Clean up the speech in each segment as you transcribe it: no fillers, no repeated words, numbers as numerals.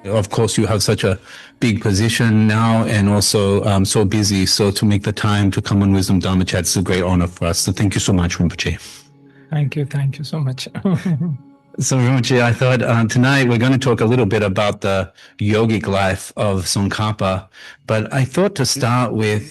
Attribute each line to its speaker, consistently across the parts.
Speaker 1: Of course, you have such a big position now and also so busy. So to make the time to come on Wisdom Dharma Chat is a great honor for us. So thank you so much, Rinpoche.
Speaker 2: Thank you so much.
Speaker 1: So Rinpoche, I thought tonight we're going to talk a little bit about the yogic life of Tsongkhapa, but I thought to start with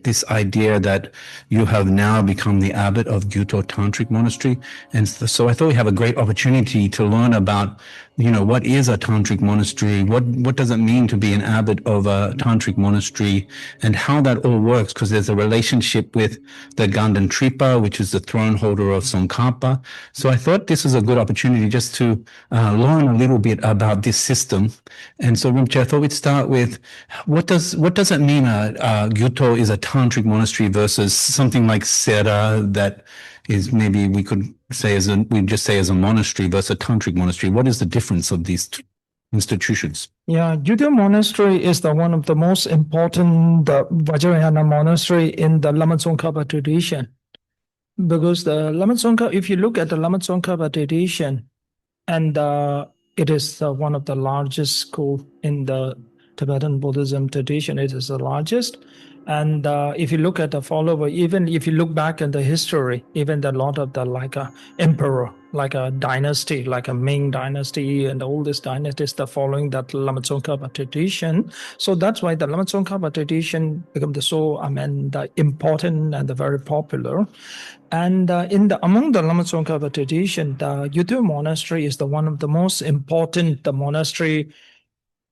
Speaker 1: this idea that you have now become the abbot of Gyuto Tantric Monastery. And so I thought we have a great opportunity to learn about, what is a tantric monastery? What does it mean to be an abbot of a tantric monastery, and how that all works? Because there's a relationship with the Ganden Tripa, which is the throne holder of Tsongkhapa. So I thought this is a good opportunity just to learn a little bit about this system. And so Rinpoche, I thought we'd start with what does it mean Gyuto is a tantric monastery versus something like Sera that is maybe we could say as a monastery versus a tantric monastery. What is the difference of these two institutions?
Speaker 2: Yeah, Gyuto Monastery is one of the most important Vajrayana monastery in the Lama Tsongkhapa tradition. Because the Lama Tsongkhapa, if you look at the Lama Tsongkhapa tradition, and it is one of the largest school in the Tibetan Buddhism tradition. It is the largest. And if you look at the follower, even if you look back in the history, even a lot of the like a emperor, like a dynasty, like a Ming dynasty and all these dynasties, they're following that Lama Tsongkhapa tradition. So that's why the Lama Tsongkhapa tradition become the important and the very popular. And among the Lama Tsongkhapa tradition, the Gyuto Monastery is one of the most important monastery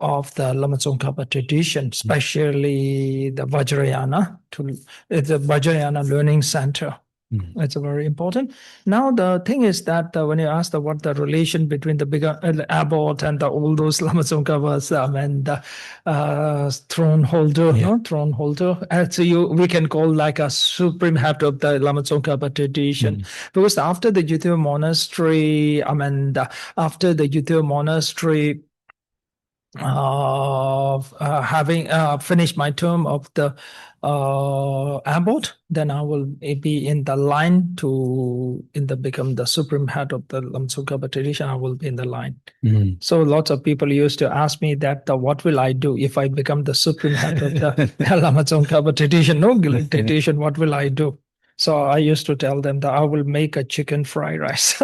Speaker 2: of the Lama Tsongkhapa tradition, especially the Vajrayana. It's a Vajrayana learning center. It's very important. Now the thing is that when you ask what the relation between the bigger abbot and all those Lama Tsongkhapas and the throne holder, throne holder, so we can call like a supreme head of the Lama Tsongkhapa tradition. Because after the Gyuto Monastery, after the Gyuto Monastery having finished my term of the abbot, then I will be in the line to become the supreme head of the Lama Tsongkhapa tradition. I will be in the line. So lots of people used to ask me that what will I do if I become the supreme head of the Lama Tsongkhapa tradition? No tradition, what will I do? So I used to tell them that I will make a chicken fried rice.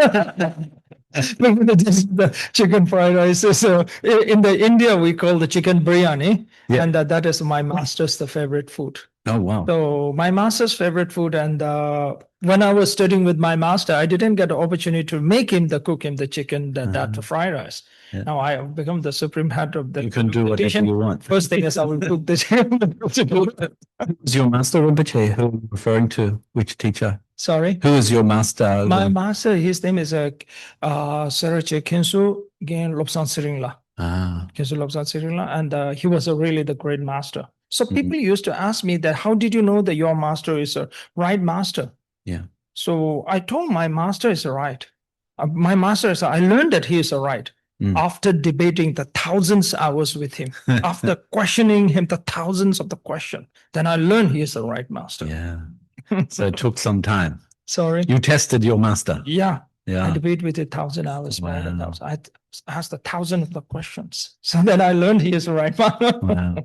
Speaker 2: The chicken fried rice is in the India we call the chicken biryani, and that is my master's favorite food.
Speaker 1: Oh wow!
Speaker 2: So my master's favorite food, and when I was studying with my master, I didn't get the opportunity to cook him the chicken that fried rice. Now I have become the supreme head of the.
Speaker 1: You can do whatever you want.
Speaker 2: First thing is I will cook the chicken.
Speaker 1: Is your master Rinpoche? Who are you referring to? Which teacher?
Speaker 2: Sorry?
Speaker 1: Who is your master?
Speaker 2: My master, his name is Sarache Khangser Rinpoche. Khangser Rinpoche, and he was really the great master. So people used to ask me that, how did you know that your master is a right master?
Speaker 1: Yeah.
Speaker 2: So I told my master is right. My master is, I learned that he is right. After debating the thousands hours with him, after questioning him the thousands of the question, then I learned he is the right master.
Speaker 1: Yeah. So it took some time.
Speaker 2: Sorry?
Speaker 1: You tested your master.
Speaker 2: Yeah.
Speaker 1: Yeah.
Speaker 2: I debate with 1,000 hours. More than
Speaker 1: Wow.
Speaker 2: 1,000. I asked 1,000 of the questions. So then I learned he is the right one.
Speaker 1: Wow.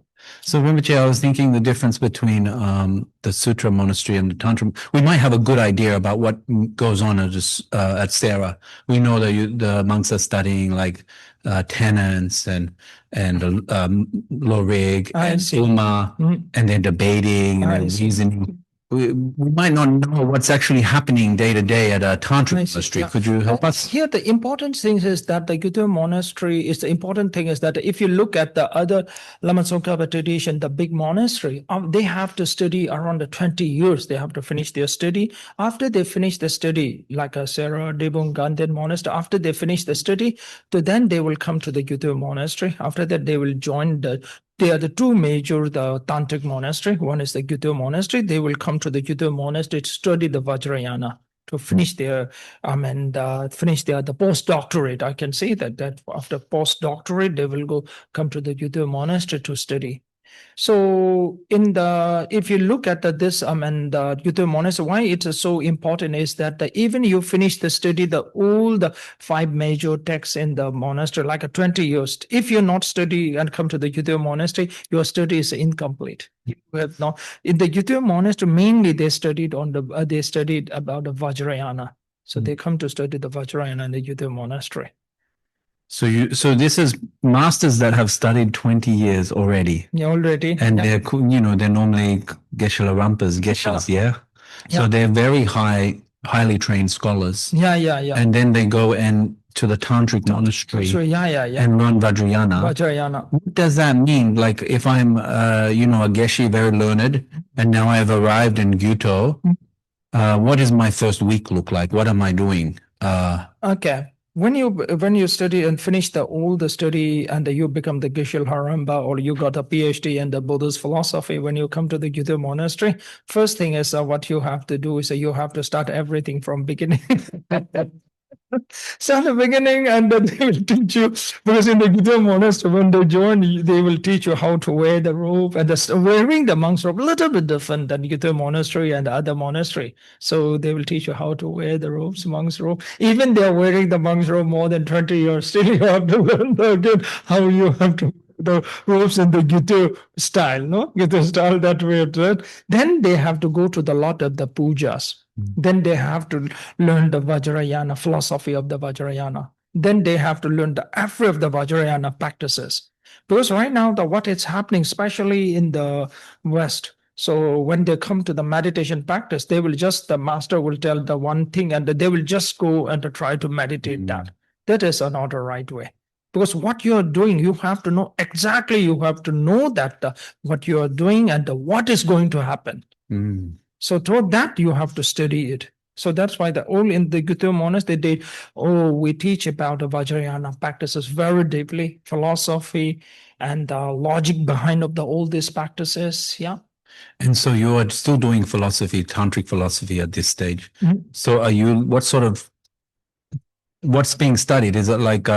Speaker 1: So Rinpoche, I was thinking the difference between the Sutra monastery and the Tantra. We might have a good idea about what goes on at Sarah. We know that the monks are studying like tenets and Lorig and Uma, and they're debating and they're reasoning. We might not know what's actually happening day to day at a Tantric monastery. Yeah. Could you help us?
Speaker 2: Here, the important thing is that the Gyuto monastery is the important thing is that if you look at the other Lama Tsongkhapa tradition, the big monastery, they have to study around 20 years. They have to finish their study. After they finish the study, like a Sarah Debung Ganden monastery, after they finish the study, then they will come to the Gyuto monastery. After that, they will join they are the two major, the Tantric monastery. One is the Gyuto monastery. They will come to the Gyuto monastery to study the Vajrayana, to finish their, finish the postdoctorate. I can say that after postdoctorate, they will come to the Gyuto monastery to study. So if you look at this the Gyuto monastery, why it is so important is that even you finish the study, all the 5 major texts in the monastery, like 20 years, if you not study and come to the Gyuto monastery, your study is incomplete. You have not in the Gyuto monastery, mainly they studied about the Vajrayana. So they come to study the Vajrayana in the Gyuto monastery.
Speaker 1: So this is masters that have studied 20 years already.
Speaker 2: Yeah, already.
Speaker 1: And they're normally Geshe-la Rampas, Geshes, yeah? So they're very highly trained scholars.
Speaker 2: Yeah.
Speaker 1: And then they go to the Tantric monastery and learn Vajrayana. What does that mean? Like if I'm a Geshe, very learned, and now I've arrived in Gyuto, what does my first week look like? What am I doing?
Speaker 2: Okay. When you study and finish all the study and you become the Geshe Haramba, or you got a PhD in the Buddhist philosophy, when you come to the Gyuto monastery, first thing is what you have to do is you have to start everything from beginning. Start the beginning, and then they will teach you, because in the Gyuto monastery, when they join, they will teach you how to wear the robe, and wearing the monk's robe a little bit different than Gyuto monastery and the other monastery. So they will teach you how to wear the robes, monk's robe. Even they're wearing the monk's robe more than 20 years, still you have to learn again how you have to the robes in the Gyuto style, no? Gyuto style that we have done. Then they have to go to the lot of the pujas. Then they have to learn the Vajrayana, philosophy of the Vajrayana. Then they have to learn every of the Vajrayana practices. Because right now, what is happening, especially in the West, so when they come to the meditation practice, the master will tell the one thing, and they will just go and try to meditate that. That is not the right way. Because what you are doing, you have to know exactly, you have to know that what you are doing and what is going to happen. So toward that, you have to study it. So that's why all in the Gyuto monastery, we teach about the Vajrayana practices very deeply, philosophy and logic behind all these practices. Yeah.
Speaker 1: And so you are still doing philosophy, tantric philosophy at this stage. So what's being studied? Is it like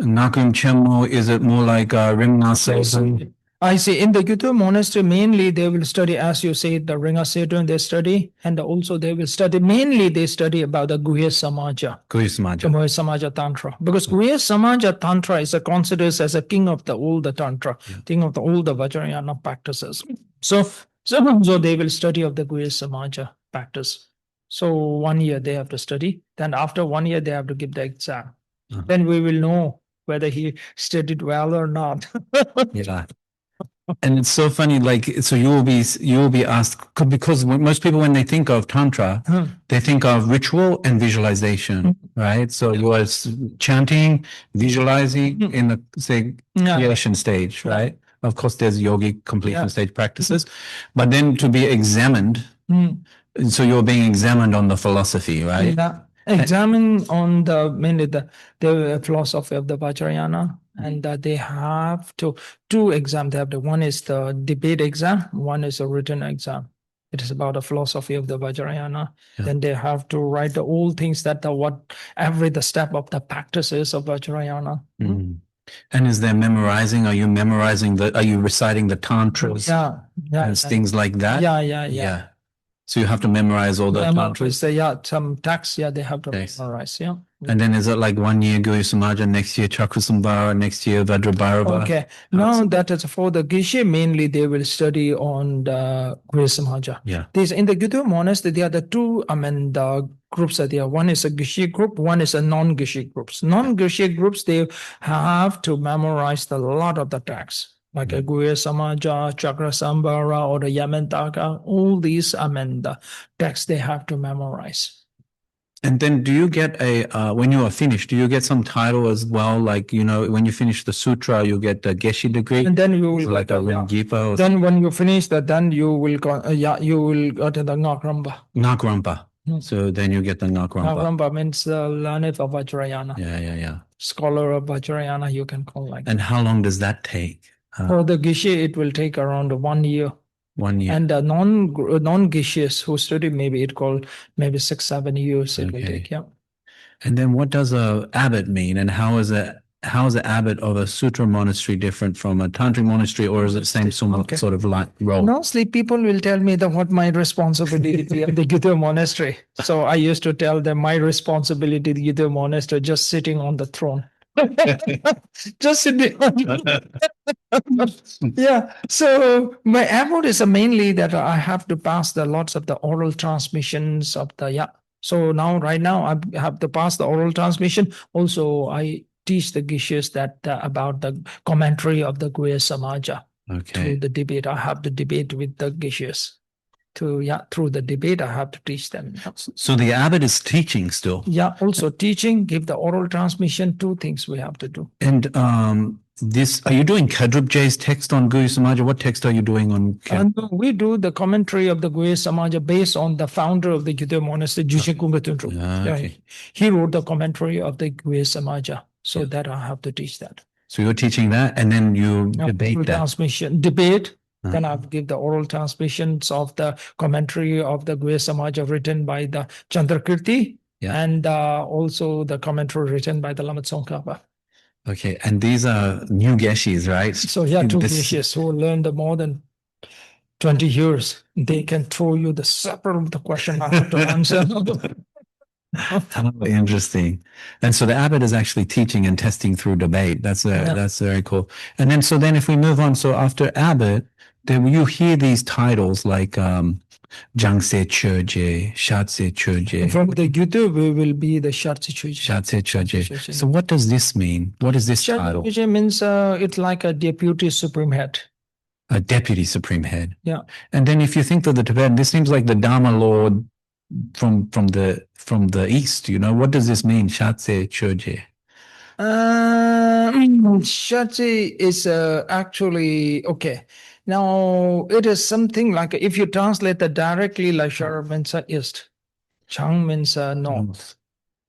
Speaker 1: Nakum Chenmo? Is it more like Rimna Sezen?
Speaker 2: I see. In the Gyuto monastery, mainly they will study, as you say, the Ringa Sedun they study, and also they will study, mainly they study about the Guhya Samaja.
Speaker 1: Guhya
Speaker 2: Samaja Tantra. Because Guhya Samaja Tantra is considered as a king of all the Tantra, king of all the Vajrayana practices. So they will study of the Guhya Samaja practice. So 1 year they have to study. Then after 1 year, they have to give the exam. Then we will know whether he studied well or not.
Speaker 1: Yeah. And it's so funny, like, so you will be asked, because most people, when they think of Tantra, they think of ritual and visualization, right? So you are chanting, visualizing in the, say, creation stage, right? Of course, there's yogic completion stage practices, but then to be examined, so you're being examined on the philosophy, right?
Speaker 2: Yeah. Examine on mainly the philosophy of the Vajrayana, and they have two exams. They have one is the debate exam, one is a written exam. It is about the philosophy of the Vajrayana. Then they have to write all things that the step of the practices of Vajrayana.
Speaker 1: And is there memorizing? Are you memorizing are you reciting the tantras?
Speaker 2: Yeah.
Speaker 1: Things like that?
Speaker 2: Yeah.
Speaker 1: So you have to memorize all the tantras.
Speaker 2: Some texts, they have to
Speaker 1: Yes.
Speaker 2: memorize,
Speaker 1: And then is it like 1 year Guru Samaja, next year Chakrasambhara, next year Vajrabharava?
Speaker 2: Okay. Now that is for the Geshe, mainly they will study on the Guru Samaja.
Speaker 1: Yeah.
Speaker 2: These in the Gyuto monastery, there are the two, the groups are there. One is a Geshe group, one is a non-Geshe groups. Non-Geshe groups, they have to memorize a lot of the texts. Like a Guru Samaja, Chakrasambhara, or the Yamantaka, all these, the texts they have to memorize.
Speaker 1: And then do you get when you are finished, do you get some title as well? Like, when you finish the sutra, you get the Geshe degree?
Speaker 2: And then you will
Speaker 1: like a Rinpoche.
Speaker 2: Then when you finish that, then you will go, you will go to the Ngakramba.
Speaker 1: Ngakramba. So then you get the Ngakramba.
Speaker 2: Ngakramba means learned of Vajrayana.
Speaker 1: Yeah.
Speaker 2: Scholar of Vajrayana, you can call like.
Speaker 1: And how long does that take?
Speaker 2: For the Geshe, it will take around 1 year.
Speaker 1: 1 year.
Speaker 2: And the non-Geshes who study, maybe 6-7 years it will take. Yeah.
Speaker 1: And then what does a abbot mean? And how is an abbot of a sutra monastery different from a tantric monastery, or is it the same sort of like role?
Speaker 2: Mostly people will tell me that what my responsibility of the Gyuto monastery. So I used to tell them my responsibility, the Gyuto monastery, just sitting on the throne. Just sitting yeah. So my effort is mainly that I have to pass the lots of the oral transmissions of the So right now I have to pass the oral transmission. Also, I teach the Geshes that about the commentary of the Guru Samaja. Through the debate, I have to debate with the Geshes. Through the debate, I have to teach them.
Speaker 1: So the abbot is teaching still.
Speaker 2: Yeah, also teaching, give the oral transmission, 2 things we have to do.
Speaker 1: And are you doing Khadrup J's text on Guru Samaja? What text are you doing on?
Speaker 2: We do the commentary of the Guru Samaja based on the founder of the Gyuto monastery, Jushin Kunga Tuntru. He wrote the commentary of the Guru Samaja, so that I have to teach that.
Speaker 1: So you're teaching that, and then you debate that.
Speaker 2: Transmission, debate. Then I give the oral transmissions of the commentary of the Guru Samaja written by the Chandrakirti, and also the commentary written by the Lama Tsongkhapa.
Speaker 1: Okay, and these are new Geshis, right?
Speaker 2: So 2 Geshis who learned more than 20 years. They can throw you the separate of the question I have to answer.
Speaker 1: Interesting. And so the abbot is actually teaching and testing through debate. That's very cool. And then if we move on, so after abbot, then you hear these titles like Jangse Choje, Shatse Choje.
Speaker 2: From the Gyuto, we will be the Shatse Choje.
Speaker 1: Shatse Choje. So what does this mean? What is this title?
Speaker 2: Shatse Choje means it's like a deputy supreme head.
Speaker 1: A deputy supreme head.
Speaker 2: Yeah.
Speaker 1: And then if you think of the Tibetan, this seems like the Dharma Lord from the east. What does this mean? Shatse Choje.
Speaker 2: Shatse is actually okay. Now it is something like if you translate that directly, like Shara means east, Chang means north.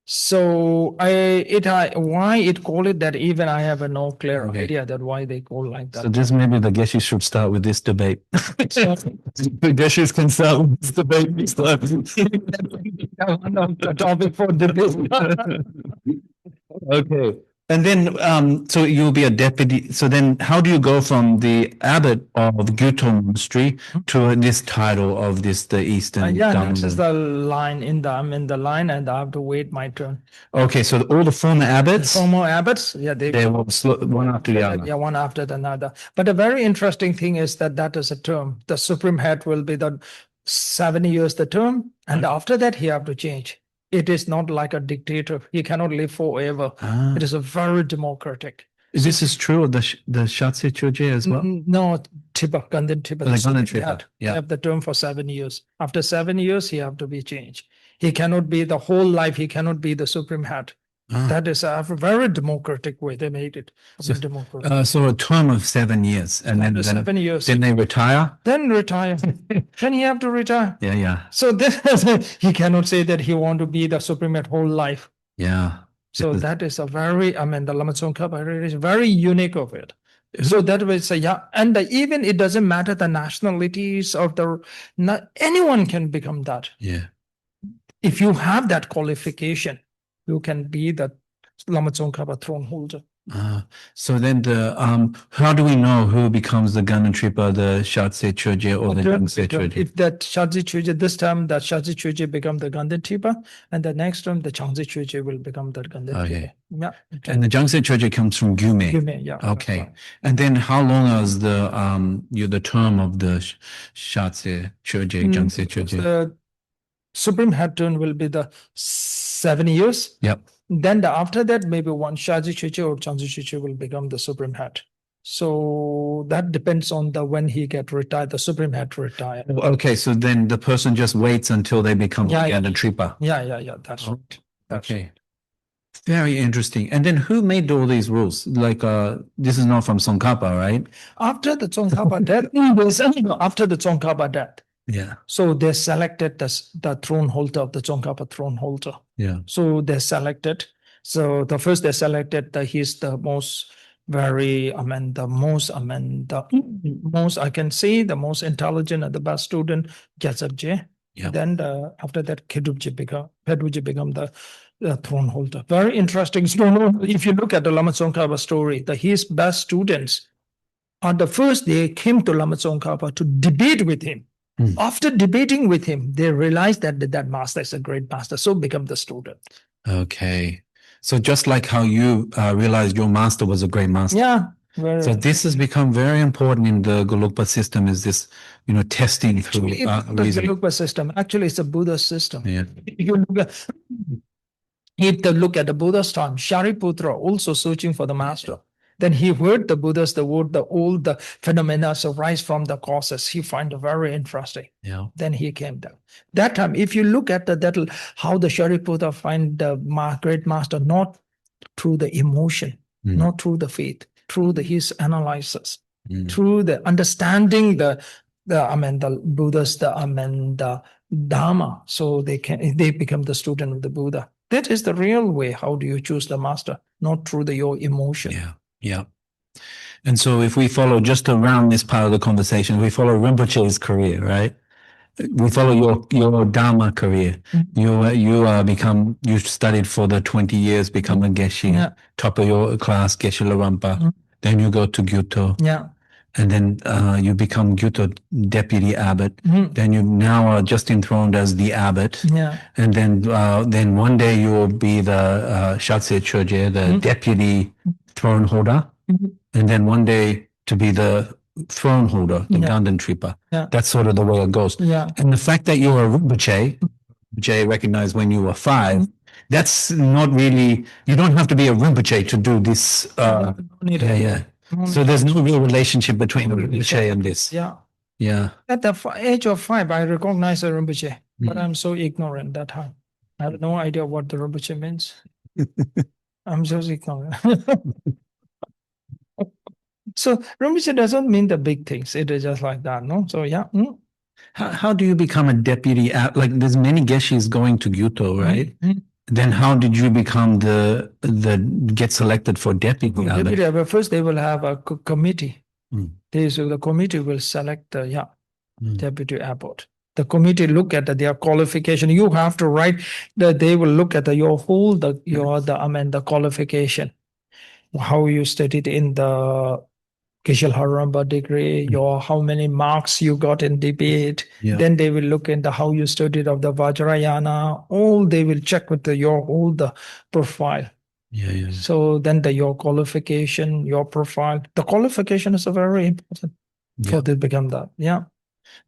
Speaker 2: So why it call it that, even I have no clear idea that why they call like that.
Speaker 1: So just maybe the Geshis should start with this debate. The Geshis can start with this debate.
Speaker 2: The topic for debate.
Speaker 1: Okay. And then, so you'll be a deputy. So then how do you go from the abbot of Gyuto Monastery to this title of the Eastern?
Speaker 2: This is the line I'm in the line and I have to wait my turn.
Speaker 1: Okay, so all the former abbots?
Speaker 2: Former abbots,
Speaker 1: they will one after the other.
Speaker 2: Yeah, one after another. But a very interesting thing is that is a term. The supreme head will be the 7 years the term, and after that he have to change. It is not like a dictator. He cannot live forever. It is a very democratic.
Speaker 1: This is true of the Shatse Choje as well?
Speaker 2: No, Tibet, Ganden Tibet.
Speaker 1: They
Speaker 2: have the term for 7 years. After 7 years, he have to be changed. He cannot be the whole life. He cannot be the supreme head. That is a very democratic way. They made it.
Speaker 1: So a term of 7 years, and then
Speaker 2: 7 years.
Speaker 1: Then they retire.
Speaker 2: Then retire. Then he have to retire.
Speaker 1: Yeah.
Speaker 2: So he cannot say that he want to be the supreme head whole life.
Speaker 1: Yeah.
Speaker 2: So that is a very, the Lama Tsongkhapa is very unique of it. So that way, and even it doesn't matter the nationalities of anyone can become that.
Speaker 1: Yeah.
Speaker 2: If you have that qualification, you can be the Lama Tsongkhapa throne holder.
Speaker 1: So then how do we know who becomes the Ganden Tripa, the Shatse Choje, or the Jangse Choje?
Speaker 2: If that Shatse Choje, this time that Shatse Choje become the Ganden Tripa, and the next time the Jangse Choje will become the Ganden Tripa.
Speaker 1: Okay.
Speaker 2: Yeah.
Speaker 1: And the Jangse Choje comes from Gyume.
Speaker 2: Gyume, yeah.
Speaker 1: Okay.
Speaker 2: Right.
Speaker 1: And then how long is the term of the Shatse Choje, Jangse Choje?
Speaker 2: The Supreme Head Turn will be the 7 years.
Speaker 1: Yep.
Speaker 2: Then after that, maybe one Shatse Choje or Jangse Choje will become the Supreme Head. So that depends on when he get retired, the Supreme Head retire.
Speaker 1: Okay, so then the person just waits until they become Ganden Tripa.
Speaker 2: Yeah. That's right.
Speaker 1: Okay. Very interesting. And then who made all these rules? Like, this is not from Tsongkhapa, right?
Speaker 2: After the Tsongkhapa death, after the Tsongkhapa death.
Speaker 1: Yeah.
Speaker 2: So they selected the throne holder of the Tsongkhapa throne holder.
Speaker 1: Yeah.
Speaker 2: So they selected. So the first they selected he's the most the most I can say the most intelligent and the best student, Gyatsobje.
Speaker 1: Yeah.
Speaker 2: Then after that, Pedrubje become the throne holder. Very interesting story. If you look at the Lama Tsongkhapa story, his best students on the first day came to Lama Tsongkhapa to debate with him. After debating with him, they realized that master is a great master, so become the student. Okay.
Speaker 1: So just like how you realized your master was a great master.
Speaker 2: Yeah.
Speaker 1: So this has become very important in the Gelugpa system, is this, testing through
Speaker 2: the Gelugpa system. Actually, it's a Buddha system.
Speaker 1: Yeah.
Speaker 2: If you look at the Buddha's time, Shariputra also searching for the master. Then he heard the Buddha's all the phenomena arise from the causes. He find it very interesting.
Speaker 1: Yeah.
Speaker 2: Then he came down. That time, if you look at how the Shariputra find the great master, not through the emotion, not through the faith, through his analysis, through the understanding the Buddha's the Dharma. So they become the student of the Buddha. That is the real way. How do you choose the master? Not through your emotion.
Speaker 1: Yeah. Yeah. And so if we follow just around this part of the conversation, we follow Rinpoche's career, right? We follow your Dharma career. You studied for the 20 years, become a Geshe, top of your class, Geshe Larampa. Then you go to Gyuto.
Speaker 2: Yeah.
Speaker 1: And then you become Gyuto deputy abbot. Then you now are just enthroned as the abbot.
Speaker 2: Yeah.
Speaker 1: And then one day you will be the Shatse Choje, the deputy throne holder. And then one day to be the throne holder, the Ganden Tripa.
Speaker 2: Yeah.
Speaker 1: That's sort of the way it goes.
Speaker 2: Yeah.
Speaker 1: And the fact that you're a Rinpoche recognized when you were 5, that's not really, you don't have to be a Rinpoche to do this. So there's no real relationship between the Rinpoche and this.
Speaker 2: Yeah.
Speaker 1: Yeah.
Speaker 2: At the age of 5, I recognize a Rinpoche, but I'm so ignorant that time. I have no idea what the Rinpoche means. I'm just ignorant. So Rinpoche doesn't mean the big things. It is just like that, no? So yeah.
Speaker 1: How do you become a deputy? Like there's many Geshes going to Gyuto, right? Then how did you become get selected for deputy abbot?
Speaker 2: First they will have a committee. The committee will select the deputy abbot. The committee look at their qualification. You have to write that they will look at your whole the qualification, how you studied in the Geshe Larampa degree, how many marks you got in debate.
Speaker 1: Yeah.
Speaker 2: Then they will look into how you studied of the Vajrayana. All they will check with your whole the profile.
Speaker 1: Yeah.
Speaker 2: So then your qualification, your profile, the qualification is very important for to become that. Yeah.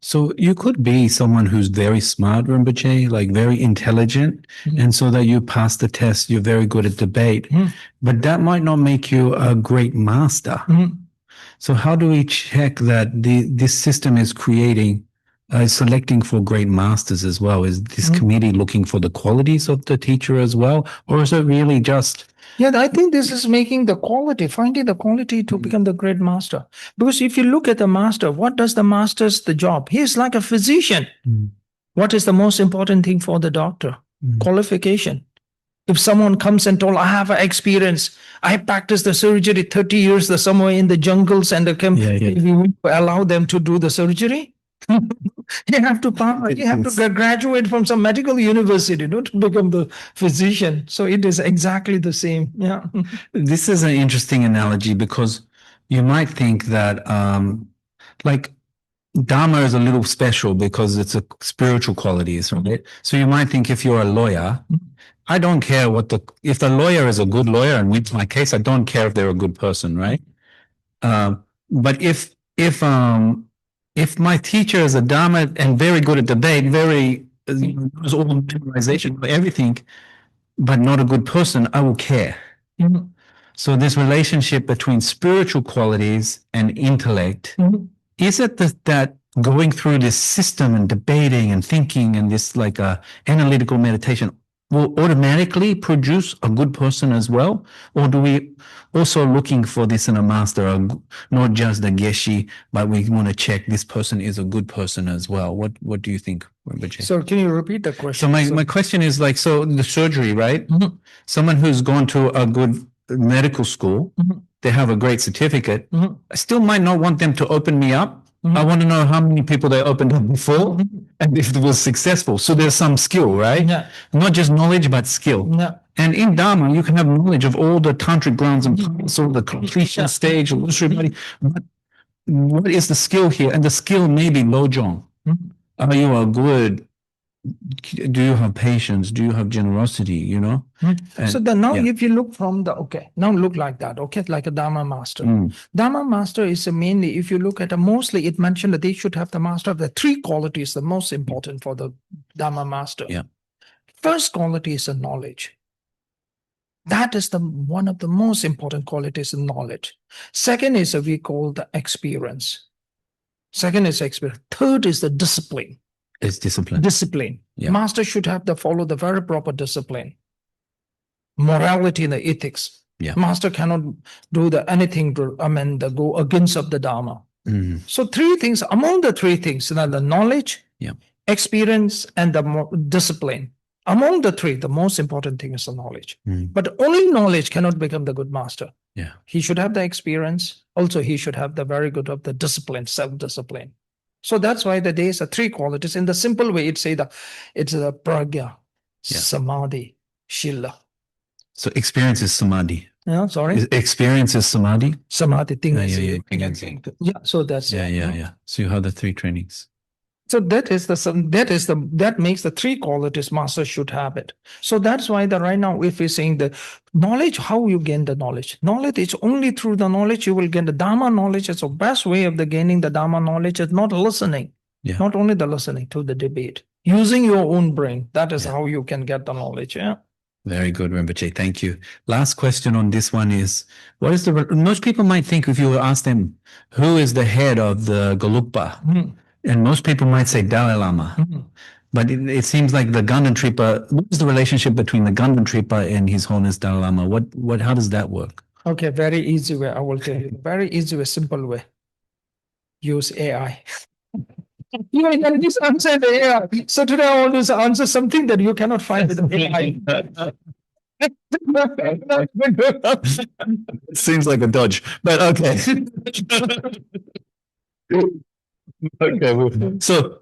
Speaker 1: So you could be someone who's very smart, Rinpoche, like very intelligent, and so that you pass the test, you're very good at debate, but that might not make you a great master. So how do we check that this system is selecting for great masters as well? Is this committee looking for the qualities of the teacher as well? Or is it really just...
Speaker 2: Yeah, I think this is finding the quality to become the great master. Because if you look at the master, what does the master's the job? He is like a physician. What is the most important thing for the doctor? Qualification. If someone comes and told, I have an experience, I practiced the surgery 30 years somewhere in the jungles and we allow them to do the surgery? You have to graduate from some medical university, to become the physician. So it is exactly the same. Yeah.
Speaker 1: This is an interesting analogy because you might think that like Dharma is a little special because it's a spiritual qualities, right? So you might think if you're a lawyer, I don't care if the lawyer is a good lawyer and wins my case, I don't care if they're a good person, right? But if my teacher is a Dharma and very good at debate, knows all memorization, everything, but not a good person, I will care.
Speaker 2: Mhm.
Speaker 1: So this relationship between spiritual qualities and intellect, is it that going through this system and debating and thinking and this like analytical meditation will automatically produce a good person as well? Or do we also looking for this in a master, not just the geshe, but we want to check this person is a good person as well? What do you think, Rinpoche?
Speaker 2: So can you repeat the question?
Speaker 1: So my question is like, so the surgery, right?
Speaker 2: Mhm.
Speaker 1: Someone who's gone to a good medical school, they have a great certificate. I still might not want them to open me up. I want to know how many people they opened up before and if it was successful. So there's some skill, right?
Speaker 2: Yeah.
Speaker 1: Not just knowledge, but skill.
Speaker 2: Yeah.
Speaker 1: And in Dharma, you can have knowledge of all the tantric grounds and all the completion stage, but what is the skill here? And the skill may be lojong. Are you a good? Do you have patience? Do you have generosity? You know.
Speaker 2: So then now, if you look from now look like that, like a Dharma master. Dharma master is mainly, if you look at mostly, it mentioned that they should have the master of the three qualities, the most important for the Dharma master.
Speaker 1: Yeah.
Speaker 2: First quality is the knowledge. That is one of the most important qualities in knowledge. Second is we call the experience. Second is experience. Third is the discipline.
Speaker 1: It's discipline.
Speaker 2: Discipline.
Speaker 1: Yeah.
Speaker 2: Master should have to follow the very proper discipline. Morality and the ethics.
Speaker 1: Yeah.
Speaker 2: Master cannot do anything to go against of the Dharma. So three things, among the three things, the knowledge, experience, and the discipline. Among the three, the most important thing is the knowledge. But only knowledge cannot become the good master.
Speaker 1: Yeah.
Speaker 2: He should have the experience. Also, he should have the very good of the discipline, self-discipline. So that's why there's three qualities. In the simple way, it's the pragya, samadhi, shila.
Speaker 1: So experience is samadhi.
Speaker 2: Yeah, sorry.
Speaker 1: Experience is samadhi.
Speaker 2: Samadhi thing.
Speaker 1: Yeah.
Speaker 2: So that's
Speaker 1: Yeah. So you have the three trainings.
Speaker 2: So that makes the three qualities master should have it. So that's why right now, if we're saying the knowledge, how you gain the knowledge? Knowledge is only through the knowledge you will get the Dharma knowledge. It's the best way of gaining the Dharma knowledge is not listening.
Speaker 1: Yeah.
Speaker 2: Not only the listening to the debate. Using your own brain. That is how you can get the knowledge. Yeah.
Speaker 1: Very good, Rinpoche. Thank you. Last question on this one is, most people might think if you ask them, who is the head of the Gelugpa? And most people might say Dalai Lama. But it seems like the Ganden Tripa, what is the relationship between the Ganden Tripa and His Holiness Dalai Lama? How does that work?
Speaker 2: Okay, very easy way. I will tell you. Very easy way, simple way. Use AI. You can just answer the AI. So today I want to answer something that you cannot find with the AI.
Speaker 1: It seems like a dodge, but okay. Okay, so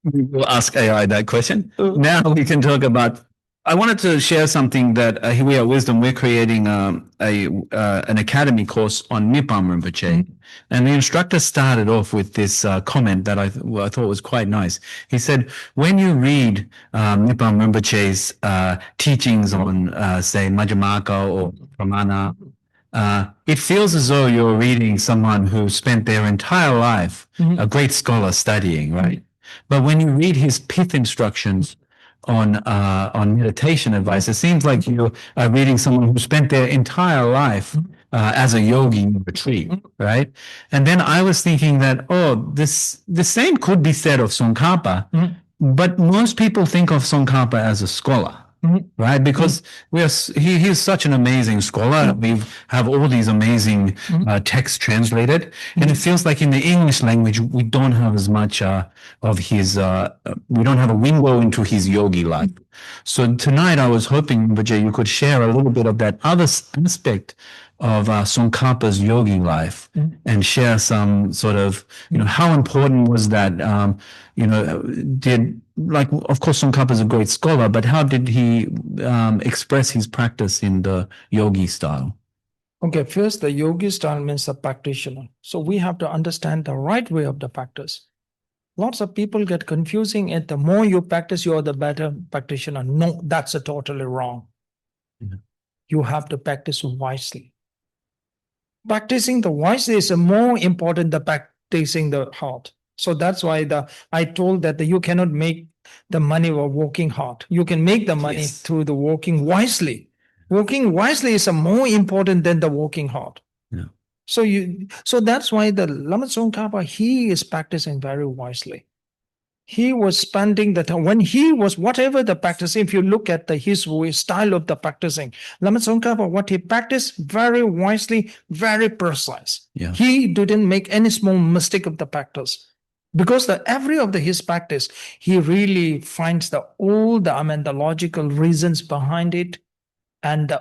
Speaker 1: we will ask AI that question. Now we can talk about. I wanted to share something that here we are Wisdom. We're creating an academy course on Mipham Rinpoche, and the instructor started off with this comment that I thought was quite nice. He said, "When you read Mipham Rinpoche's teachings on, say, Majjhimaka or Pramana." It feels as though you're reading someone who spent their entire life, a great scholar studying, right? But when you read his pith instructions on meditation advice, it seems like you are reading someone who spent their entire life as a yogi in retreat, right? And then I was thinking that, the same could be said of Tsongkhapa, but most people think of Tsongkhapa as a scholar. Right, because he's such an amazing scholar. We have all these amazing texts translated, and it feels like in the English language we don't have as much of his. We don't have a window into his yogi life. So tonight I was hoping, Vijay, you could share a little bit of that other aspect of Tsongkhapa's yogi life and share some sort of, how important was that? Of course, Tsongkhapa is a great scholar, but how did he express his practice in the yogi style?
Speaker 2: Okay, first, the yogi style means the practitioner. So we have to understand the right way of the practice. Lots of people get confusing it. The more you practice, you're the better practitioner. No, that's totally wrong. You have to practice wisely. Practicing the wisely is more important than practicing the hard. So that's why I told that you cannot make the money while working hard. You can make the money through the working wisely. Working wisely is more important than the working hard.
Speaker 1: Yeah.
Speaker 2: So that's why the Lama Tsongkhapa, he is practicing very wisely. He was spending the time when he was whatever the practice. If you look at his style of the practicing, Lama Tsongkhapa, what he practiced very wisely, very precise.
Speaker 1: Yeah.
Speaker 2: He didn't make any small mistake of the practice, because every of his practice, he really finds the logical reasons behind it. And he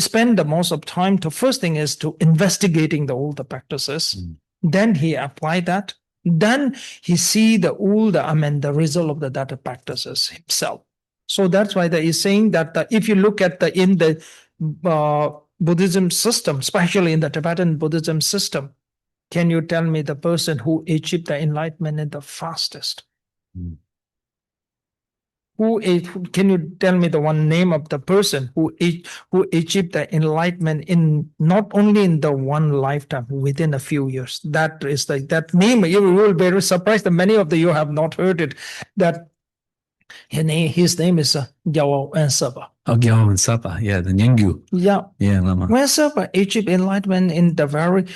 Speaker 2: spent the most of time to first thing is to investigating all the practices. Then he apply that. Then he see the result of the data practices himself. So that's why he's saying that if you look at in the Buddhism system, especially in the Tibetan Buddhism system, can you tell me the person who achieved the enlightenment in the fastest? Can you tell me the one name of the person who achieved the enlightenment in not only in the one lifetime, within a few years? That is that name. You will be very surprised that many of you have not heard it. That his name is Gyalo Ensapa.
Speaker 1: Oh, Gyalo Ensapa, yeah, the Nyingyu.
Speaker 2: Yeah,
Speaker 1: Lama.
Speaker 2: Ensapa achieved enlightenment in the very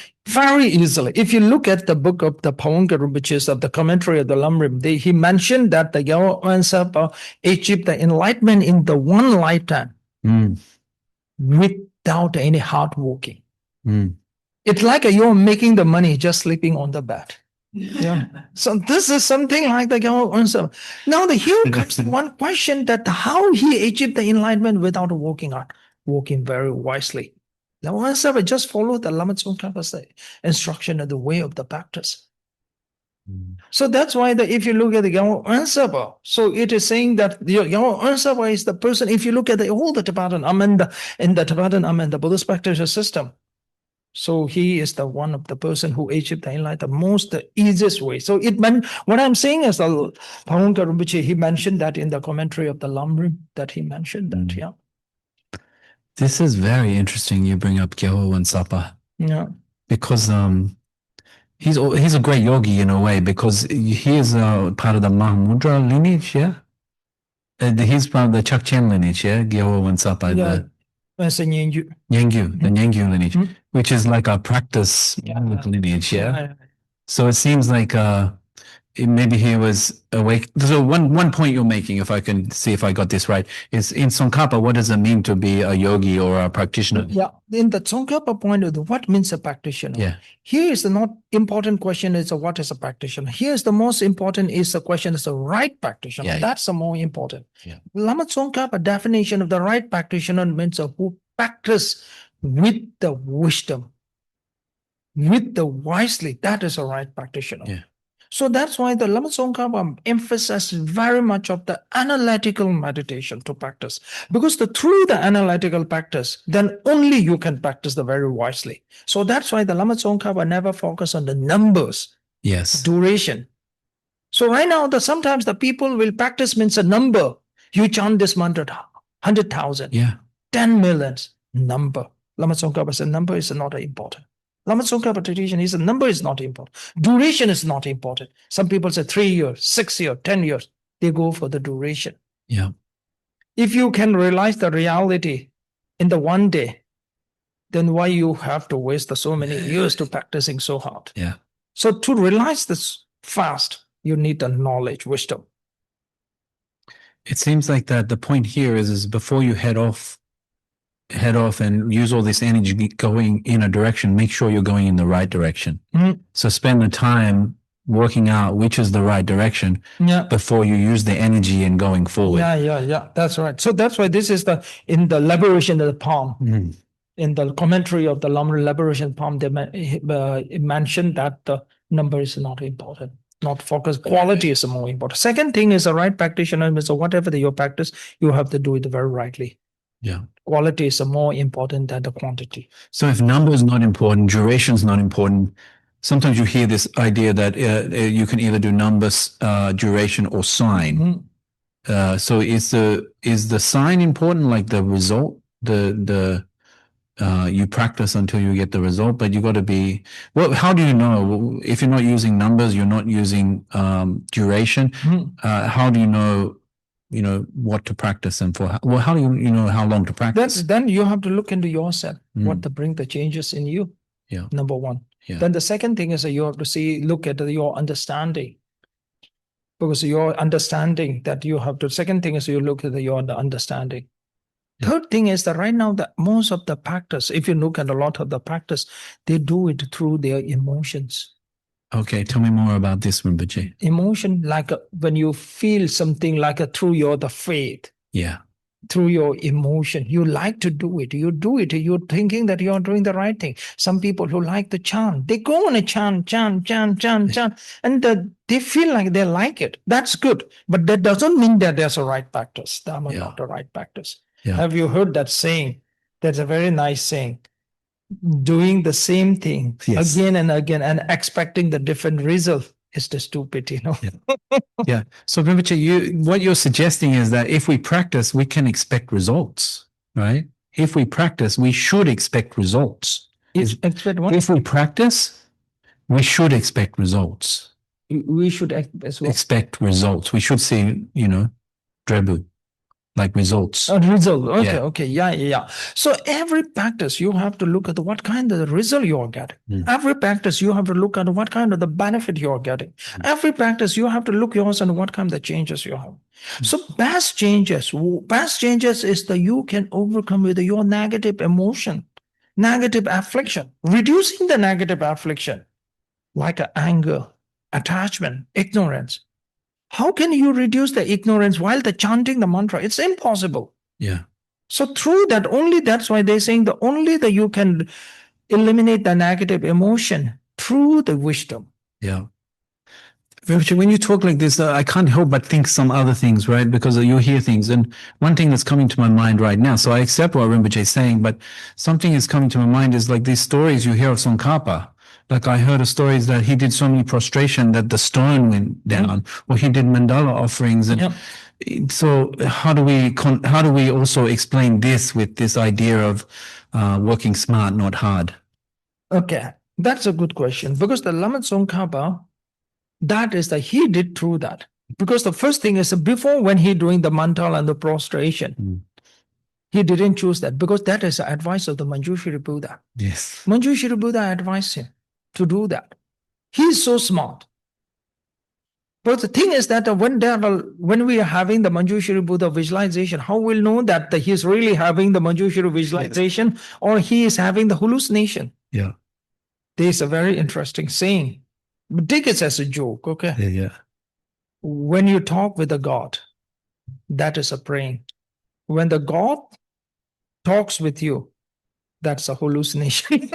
Speaker 2: easily. If you look at the book of the Khanger Rinpoche of the commentary of the Lamrim, he mentioned that the Gyalo Ensapa achieved the enlightenment in the one lifetime without any hard working. It's like you're making the money just sleeping on the bed. Yeah. So this is something like the Gyalo Ensapa. Now here comes one question, that how he achieved the enlightenment without working hard, working very wisely. Gyalo Ensapa just followed the Lama Tsongkhapa's instruction of the way of the practice. So that's why if you look at the Gyalo Ensapa, so it is saying that the Gyalo Ensapa is the person. If you look at all the Tibetan in the Tibetan the Buddhist practice system, so he is the one of the person who achieved the enlightenment the easiest way. So it meant, what I'm saying is the Khanger Rinpoche, he mentioned that in the commentary of the Lamrim, that he mentioned that. Yeah.
Speaker 1: This is very interesting. You bring up Gyalo Ensapa.
Speaker 2: Yeah.
Speaker 1: Because he's a great yogi in a way, because he is part of the Mahamudra lineage. Yeah. He's part of the Chakchen lineage. Yeah. Gyalo Ensapa.
Speaker 2: Yeah. It's a Nyingyu.
Speaker 1: The Nyingyu lineage, which is like a practice lineage, yeah? So it seems like maybe he was awake. So one point you're making, if I can see if I got this right, is in Tsongkhapa, what does it mean to be a yogi or a practitioner?
Speaker 2: Yeah, in the Tsongkhapa point of view, what means a practitioner?
Speaker 1: Yeah.
Speaker 2: Here is the not important question is what is a practitioner. Here's the most important is the question is the right practitioner. Yeah, that's the more important. Yeah. Lama Tsongkhapa definition of the right practitioner means who practice with the wisdom, with the wisely. That is a right practitioner. Yeah. So that's why the Lama Tsongkhapa emphasizes very much of the analytical meditation to practice. Because through the analytical practice, then only you can practice the very wisely. So that's why the Lama Tsongkhapa never focus on the numbers, duration. So right now, sometimes the people will practice means a number. You chant this mantra, 100,000, 10 millions, number. Lama Tsongkhapa said number is not important. Lama Tsongkhapa tradition is a number is not important. Duration is not important. Some people say 3 years, 6 years, 10 years. They go for the duration.
Speaker 1: Yeah.
Speaker 2: If you can realize the reality in the one day, then why you have to waste so many years to practicing so hard?
Speaker 1: Yeah.
Speaker 2: So to realize this fast, you need the knowledge, wisdom.
Speaker 1: It seems like that the point here is before you head off and use all this energy going in a direction, make sure you're going in the right direction. So spend the time working out which is the right direction
Speaker 2: Yeah.
Speaker 1: before you use the energy in going forward.
Speaker 2: Yeah. That's right. So that's why this is in the liberation of the palm.
Speaker 1: Mm.
Speaker 2: In the commentary of the Lamrim liberation palm, they mentioned that the number is not important, not focus. Quality is more important. Second thing is the right practitioner. So whatever your practice, you have to do it very rightly.
Speaker 1: Yeah.
Speaker 2: Quality is more important than the quantity.
Speaker 1: So if number is not important, duration is not important. Sometimes you hear this idea that you can either do numbers, duration, or sign.
Speaker 2: Mhm.
Speaker 1: So is the sign important, like the result? You practice until you get the result, but you got to be, well, how do you know if you're not using numbers, you're not using duration? How do you know what to practice and for? Well, how do you know how long to practice?
Speaker 2: Then you have to look into yourself, what to bring the changes in you.
Speaker 1: Yeah.
Speaker 2: Number one.
Speaker 1: Yeah.
Speaker 2: Then the second thing is that you have to look at your understanding. Because your understanding that you have to, second thing is you look at your understanding.
Speaker 1: Yeah.
Speaker 2: Third thing is that right now that most of the practice, if you look at a lot of the practice, they do it through their emotions.
Speaker 1: Okay, tell me more about this, Rinpoche.
Speaker 2: Emotion, like when you feel something like through the faith.
Speaker 1: Yeah.
Speaker 2: Through your emotion, you like to do it. You do it. You're thinking that you're doing the right thing. Some people who like to chant, they go on a chant, and they feel like they like it. That's good, but that doesn't mean that there's a right practice. Dharma, not the right practice.
Speaker 1: Yeah.
Speaker 2: Have you heard that saying? That's a very nice saying. Doing the same thing again and again and expecting the different result is the stupid,
Speaker 1: Yeah. Yeah. So Rinpoche, what you're suggesting is that if we practice, we can expect results, right? If we practice, we should expect results.
Speaker 2: Expect what?
Speaker 1: If we practice, we should expect results.
Speaker 2: We should
Speaker 1: expect results. We should see, drebu, like results.
Speaker 2: Result. Okay. Yeah. So every practice, you have to look at what kind of result you are getting. Every practice, you have to look at what kind of the benefit you are getting. Every practice, you have to look yourself and what kind of the changes you have. So best changes is that you can overcome with your negative emotion, negative affliction, reducing the negative affliction, like anger, attachment, ignorance. How can you reduce the ignorance while chanting the mantra? It's impossible.
Speaker 1: Yeah. So
Speaker 2: through that, that's why they're saying that you can eliminate the negative emotion through the wisdom.
Speaker 1: Yeah. When you talk like this, I can't help but think some other things, right? Because you hear things. And one thing that's coming to my mind right now, so I accept what Rinpoche is saying, but something is coming to my mind is like these stories you hear of Tsongkhapa. Like I heard of stories that he did so many prostration that the stone went down, or he did mandala offerings. And so how do we also explain this with this idea of working smart, not hard?
Speaker 2: Okay, that's a good question. Because the Lama Tsongkhapa, he did through that. Because the first thing is before when he doing the mandala and the prostration, he didn't choose that because that is the advice of the Manjushri Buddha.
Speaker 1: Yes.
Speaker 2: Manjushri Buddha advised him to do that. He's so smart. But the thing is that when we are having the Manjushri Buddha visualization, how we'll know that he's really having the Manjushri visualization or he is having the hallucination?
Speaker 1: Yeah.
Speaker 2: There's a very interesting saying. Take it as a joke, okay?
Speaker 1: Yeah.
Speaker 2: When you talk with a God, that is a praying. When the God talks with you, that's a hallucination.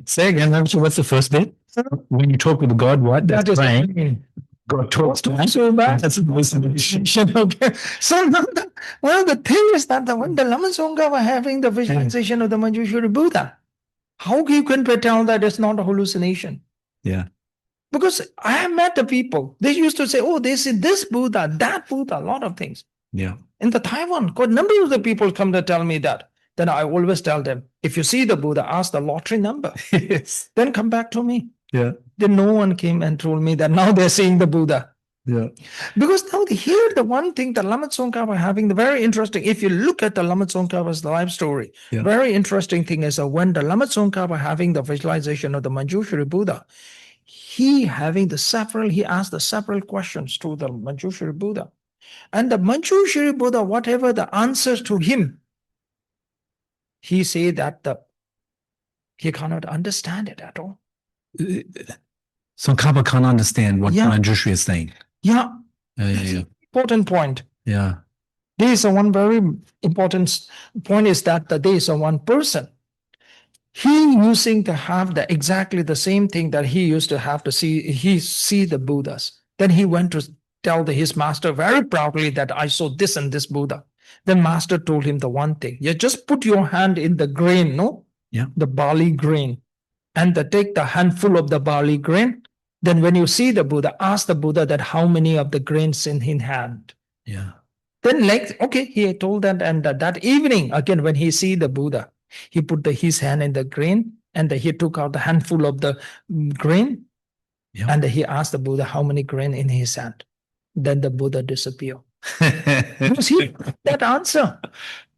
Speaker 1: Say again, what's the first bit? When you talk with God, what? That's praying. God talks to us.
Speaker 2: So that's a hallucination. Okay. So now the thing is that when the Lama Tsongkhapa were having the visualization of the Manjushri Buddha, how you can tell that it's not a hallucination?
Speaker 1: Yeah.
Speaker 2: Because I have met the people. They used to say, oh, they see this Buddha, that Buddha, a lot of things.
Speaker 1: Yeah.
Speaker 2: In the Taiwan, a number of the people come to tell me that. Then I always tell them, if you see the Buddha, ask the lottery number.
Speaker 1: Yes.
Speaker 2: Then come back to me.
Speaker 1: Yeah.
Speaker 2: Then no one came and told me that now they're seeing the Buddha.
Speaker 1: Yeah.
Speaker 2: Because now here the one thing that Lama Tsongkhapa having the very interesting, if you look at the Lama Tsongkhapa's life story, very interesting thing is that when the Lama Tsongkhapa having the visualization of the Manjushri Buddha, he asked the several questions to the Manjushri Buddha. And the Manjushri Buddha, whatever the answers to him, he said that he cannot understand it at all.
Speaker 1: Tsongkhapa can't understand what
Speaker 2: Yeah.
Speaker 1: Manjushri is saying.
Speaker 2: Yeah,
Speaker 1: Yeah.
Speaker 2: important point.
Speaker 1: Yeah.
Speaker 2: There is a one very important point is that there is a one person. He using to have the exactly the same thing that he used to have to see the Buddhas. Then he went to tell his master very proudly that I saw this and this Buddha. Then master told him the one thing. You just put your hand in the grain, no?
Speaker 1: Yeah.
Speaker 2: The barley grain. And take the handful of the barley grain. Then when you see the Buddha, ask the Buddha that how many of the grains in his hand.
Speaker 1: Yeah.
Speaker 2: Then okay, he told that, and that evening, again, when he see the Buddha, he put his hand in the grain, and he took out the handful of the grain, and he asked the Buddha how many grain in his hand. Then the Buddha disappeared. Because that answer,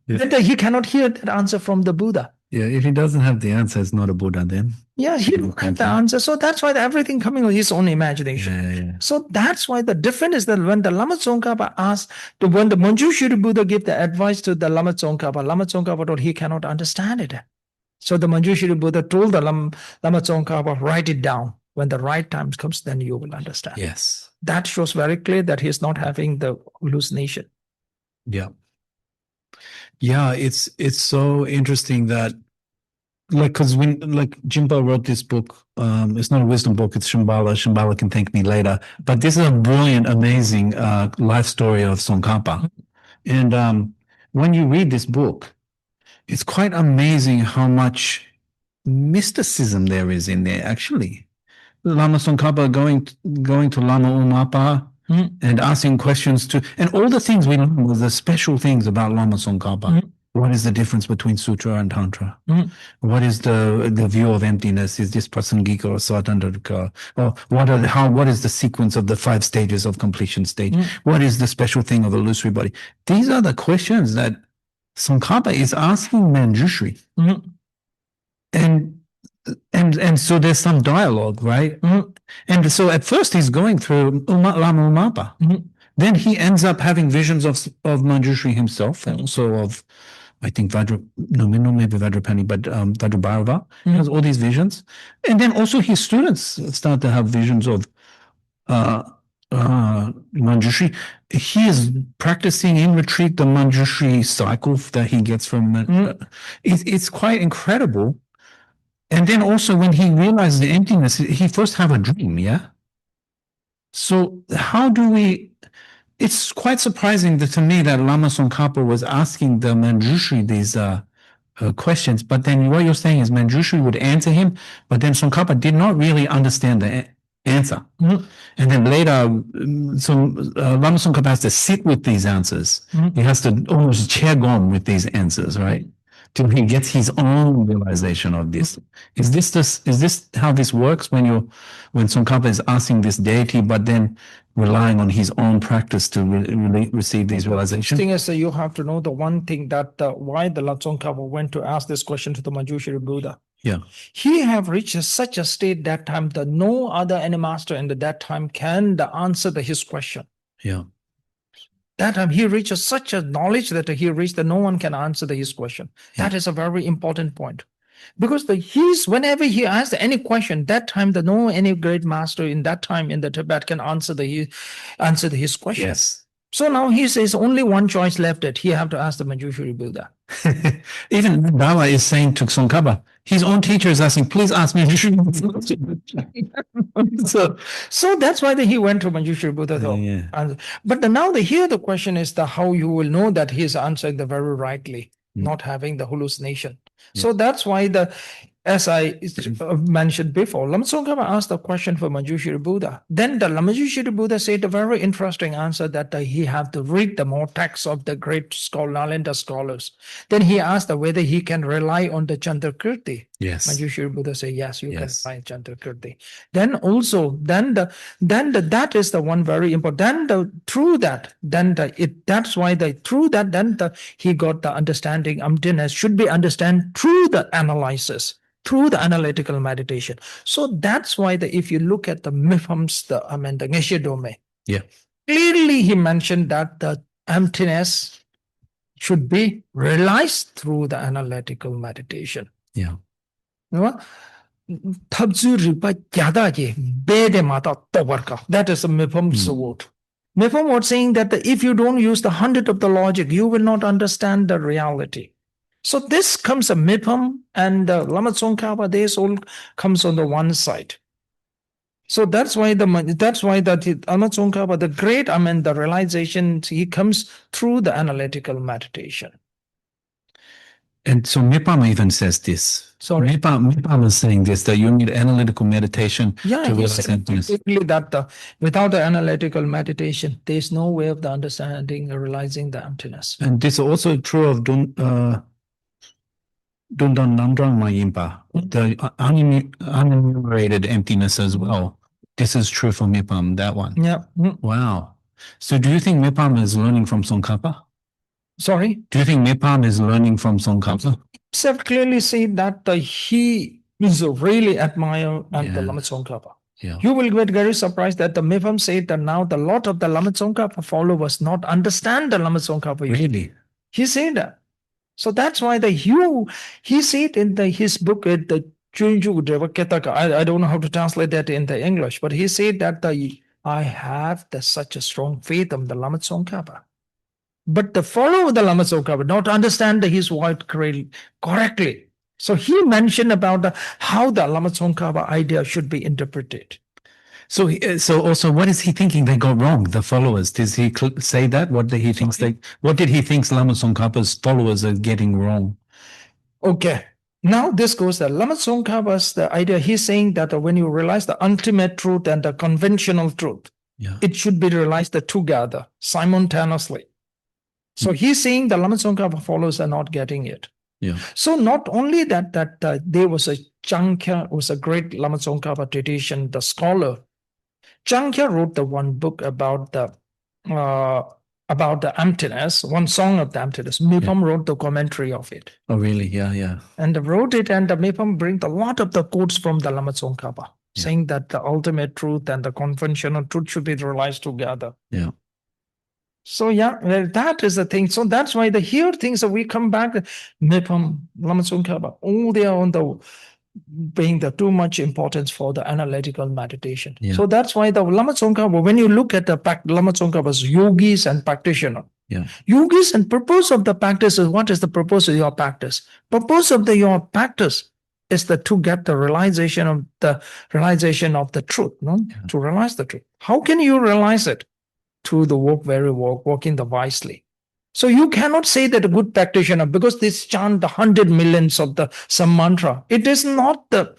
Speaker 2: that he cannot hear that answer from the Buddha.
Speaker 1: Yeah, if he doesn't have the answer, it's not a Buddha then.
Speaker 2: Yeah, he don't have the answer. So that's why everything coming with his own imagination.
Speaker 1: Yeah.
Speaker 2: So that's why the difference is that when the Lama Tsongkhapa asked, when the Manjushri Buddha gave the advice to the Lama Tsongkhapa told he cannot understand it. So the Manjushri Buddha told the Lama Tsongkhapa, write it down. When the right time comes, then you will understand.
Speaker 1: Yes.
Speaker 2: That shows very clear that he's not having the hallucination.
Speaker 1: Yeah. Yeah, it's so interesting that, like, because when Jimpa wrote this book, it's not a wisdom book, it's Shambhala. Shambhala can thank me later. But this is a brilliant, amazing life story of Tsongkhapa. And when you read this book, it's quite amazing how much mysticism there is in there, actually. Lama Tsongkhapa going to Lama Umapa and asking questions and all the things we learn was the special things about Lama Tsongkhapa. What is the difference between Sutra and Tantra? What is the view of emptiness? Is this Prasangika or Satantrika? Or what is the sequence of the 5 stages of completion stage? What is the special thing of illusory body? These are the questions that Tsongkhapa is asking Manjushri. And so there's some dialogue, right? And so at first he's going through Lama Umapa. Then he ends up having visions of Manjushri himself, and also of, I think, maybe Vajrapani, but Vajrabharava. He has all these visions. And then also his students start to have visions of Manjushri. He is practicing in retreat the Manjushri cycle that he gets from it's quite incredible. And then also when he realizes the emptiness, he first have a dream, yeah? So how do we... It's quite surprising to me that Lama Tsongkhapa was asking the Manjushri these questions, but then what you're saying is Manjushri would answer him, but then Tsongkhapa did not really understand the answer. And then later, Lama Tsongkhapa has to sit with these answers. He has to almost chair gom with these answers, right? Till he gets his own realization of this. Is this how this works when Tsongkhapa is asking this deity, but then relying on his own practice to receive these realizations?
Speaker 2: The thing is that you have to know the one thing that why the Tsongkhapa went to ask this question to the Manjushri Buddha.
Speaker 1: Yeah. He
Speaker 2: have reached such a state that time that no other any master in that time can answer his question.
Speaker 1: Yeah.
Speaker 2: That time he reaches such a knowledge that he reached that no one can answer his question. Yeah. That is a very important point. Because whenever he asks any question, that time no any great master in that time in the Tibet can answer his question.
Speaker 1: Yes.
Speaker 2: So now he says only one choice left that he have to ask the Manjushri Buddha.
Speaker 1: Even Dharma is saying to Tsongkhapa, his own teacher is asking, please ask me.
Speaker 2: So that's why he went to Manjushri Buddha.
Speaker 1: Yeah.
Speaker 2: But now here the question is how you will know that he is answering the very rightly, not having the hallucination. Yeah. So that's why as I mentioned before, Lama Tsongkhapa asked the question for Manjushri Buddha. Then the Manjushri Buddha said a very interesting answer that he have to read the more texts of the great Nalanda scholars. Then he asked whether he can rely on the Chandrakirti.
Speaker 1: Yes.
Speaker 2: Manjushri Buddha said, yes, you can find Chandrakirti. Then also, that is the one very important. Through that, that's why through that, he got the understanding. Emptiness should be understood through the analysis, through the analytical meditation. So that's why if you look at the Mipham's, the Geshe Dome, clearly he mentioned that the emptiness should be realized through the analytical meditation.
Speaker 1: Yeah.
Speaker 2: You know? Tabzu ripa gyada je bede mata tobarka. That is the Mipham's word. Mipham was saying that if you don't use the 100 of the logic, you will not understand the reality. So this comes a Mipham and Lama Tsongkhapa, this all comes on the one side. So that's why that Lama Tsongkhapa, the great, the realization, he comes through the analytical meditation.
Speaker 1: And so Mipham even says this.
Speaker 2: Sorry.
Speaker 1: Mipham is saying this, that you need analytical meditation to realize emptiness.
Speaker 2: That without the analytical meditation, there is no way of the understanding or realizing the emptiness.
Speaker 1: And this is also true of Dundan Namdrang Mayimpa, the unenumerated emptiness as well. This is true for Mipham, that one.
Speaker 2: Yeah.
Speaker 1: Wow. So do you think Mipham is learning from Tsongkhapa?
Speaker 2: Sorry?
Speaker 1: Do you think Mipham is learning from Tsongkhapa?
Speaker 2: He clearly said that he is really admire the Lama Tsongkhapa.
Speaker 1: Yeah.
Speaker 2: You will get very surprised that the Mipham said that now the lot of the Lama Tsongkhapa followers not understand the Lama Tsongkhapa.
Speaker 1: Really?
Speaker 2: He said that. So that's why he said in his book, the Chunju Devaketaka, I don't know how to translate that in the English, but he said that I have such a strong faith in the Lama Tsongkhapa. But the follower of the Lama Tsongkhapa not understand his word correctly. So he mentioned about how the Lama Tsongkhapa idea should be interpreted.
Speaker 1: So also, what is he thinking they got wrong? The followers, does he say that? What did he think Lama Tsongkhapa's followers are getting wrong?
Speaker 2: Okay. Now this goes the Lama Tsongkhapa's the idea. He's saying that when you realize the ultimate truth and the conventional truth, it should be realized together simultaneously. So he's saying the Lama Tsongkhapa followers are not getting it.
Speaker 1: Yeah.
Speaker 2: So not only that there was a Chankhya, was a great Lama Tsongkhapa tradition, the scholar. Chankhya wrote the one book about the emptiness, one song of the emptiness. Mipham wrote the commentary of it.
Speaker 1: Oh, really? Yeah.
Speaker 2: And wrote it, and the Mipham brings a lot of the quotes from the Lama Tsongkhapa, saying that the ultimate truth and the conventional truth should be realized together.
Speaker 1: Yeah.
Speaker 2: So that is the thing. So that's why here things that we come back, Mipham, Lama Tsongkhapa, all they are on the paying the too much importance for the analytical meditation.
Speaker 1: Yeah.
Speaker 2: So that's why the Lama Tsongkhapa, when you look at the Lama Tsongkhapa's yogis and practitioner, yogis and purpose of the practice is, what is the purpose of your practice? Purpose of your practice is to get the realization of the truth, to realize the truth. How can you realize it? Through the walking the wisely. So you cannot say that a good practitioner, because this chant the 100 millions of some mantra, it is not the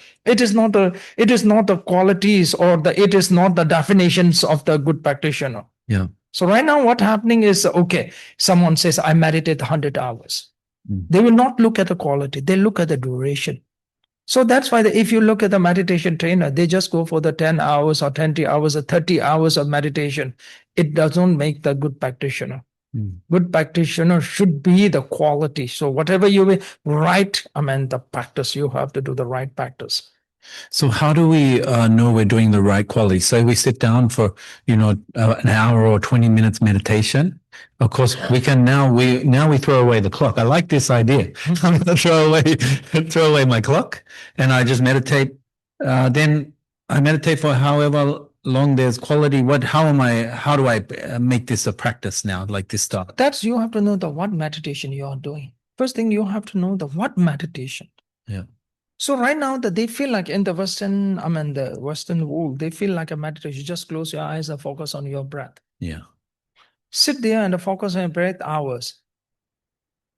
Speaker 2: qualities or it is not the definitions of the good practitioner.
Speaker 1: Yeah.
Speaker 2: So right now what's happening is, someone says, I meditate 100 hours. They will not look at the quality, they look at the duration. So that's why if you look at the meditation trainer, they just go for the 10 hours or 20 hours or 30 hours of meditation. It doesn't make the good practitioner. Good practitioner should be the quality. So whatever you will the practice, you have to do the right practice.
Speaker 1: So how do we know we're doing the right quality? So we sit down for, an hour or 20 minutes meditation. Of course, we can now we throw away the clock. I like this idea. I'm going to throw away my clock, and I just meditate. Then I meditate for however long there's quality. How do I make this a practice now, like this stuff?
Speaker 2: That's, you have to know what meditation you are doing. First thing, you have to know what meditation.
Speaker 1: Yeah.
Speaker 2: So right now that they feel like in the Western world, they feel like a meditation. You just close your eyes and focus on your breath.
Speaker 1: Yeah.
Speaker 2: Sit there and focus on your breath hours.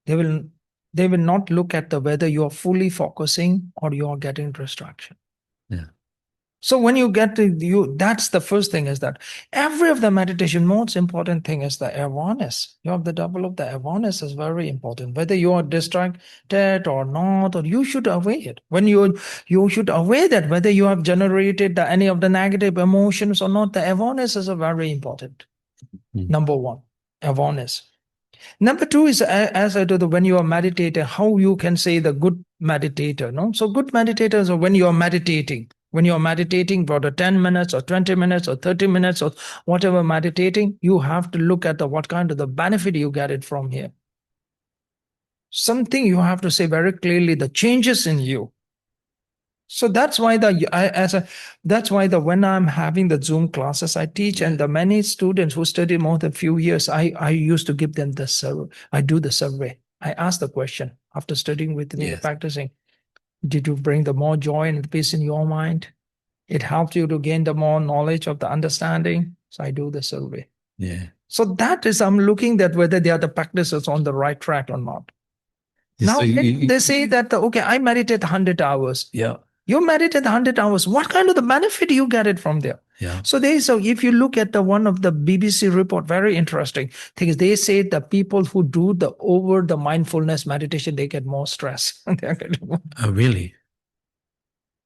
Speaker 2: They will not look at whether you are fully focusing or you are getting distraction.
Speaker 1: Yeah.
Speaker 2: So when you get that's the first thing, is that every of the meditation, most important thing is the awareness. You have the double of the awareness is very important. Whether you are distracted or not, or you should aware it. When you should aware that whether you have generated any of the negative emotions or not, the awareness is very important. Number one, awareness. Number two is, as I told you, when you are meditating, how you can say the good meditator. No, so good meditators are when you are meditating. When you're meditating for the 10 minutes or 20 minutes or 30 minutes or whatever meditating, you have to look at what kind of the benefit you get it from here. Something you have to say very clearly, the changes in you. So that's why when I'm having the Zoom classes, I teach, and the many students who study more than a few years, I used to give them the survey. I do the survey. I ask the question after studying with me, practicing. Did you bring the more joy and peace in your mind? It helped you to gain the more knowledge of the understanding. So I do the survey.
Speaker 1: Yeah.
Speaker 2: So that is, I'm looking at whether they are the practices on the right track or not. Now
Speaker 1: So
Speaker 2: they say that, okay, I meditate 100 hours.
Speaker 1: Yeah.
Speaker 2: You meditate 100 hours. What kind of the benefit you get it from there?
Speaker 1: Yeah.
Speaker 2: So if you look at the one of the BBC report, very interesting thing is they say the people who do the mindfulness meditation, they get more stress.
Speaker 1: Oh, really?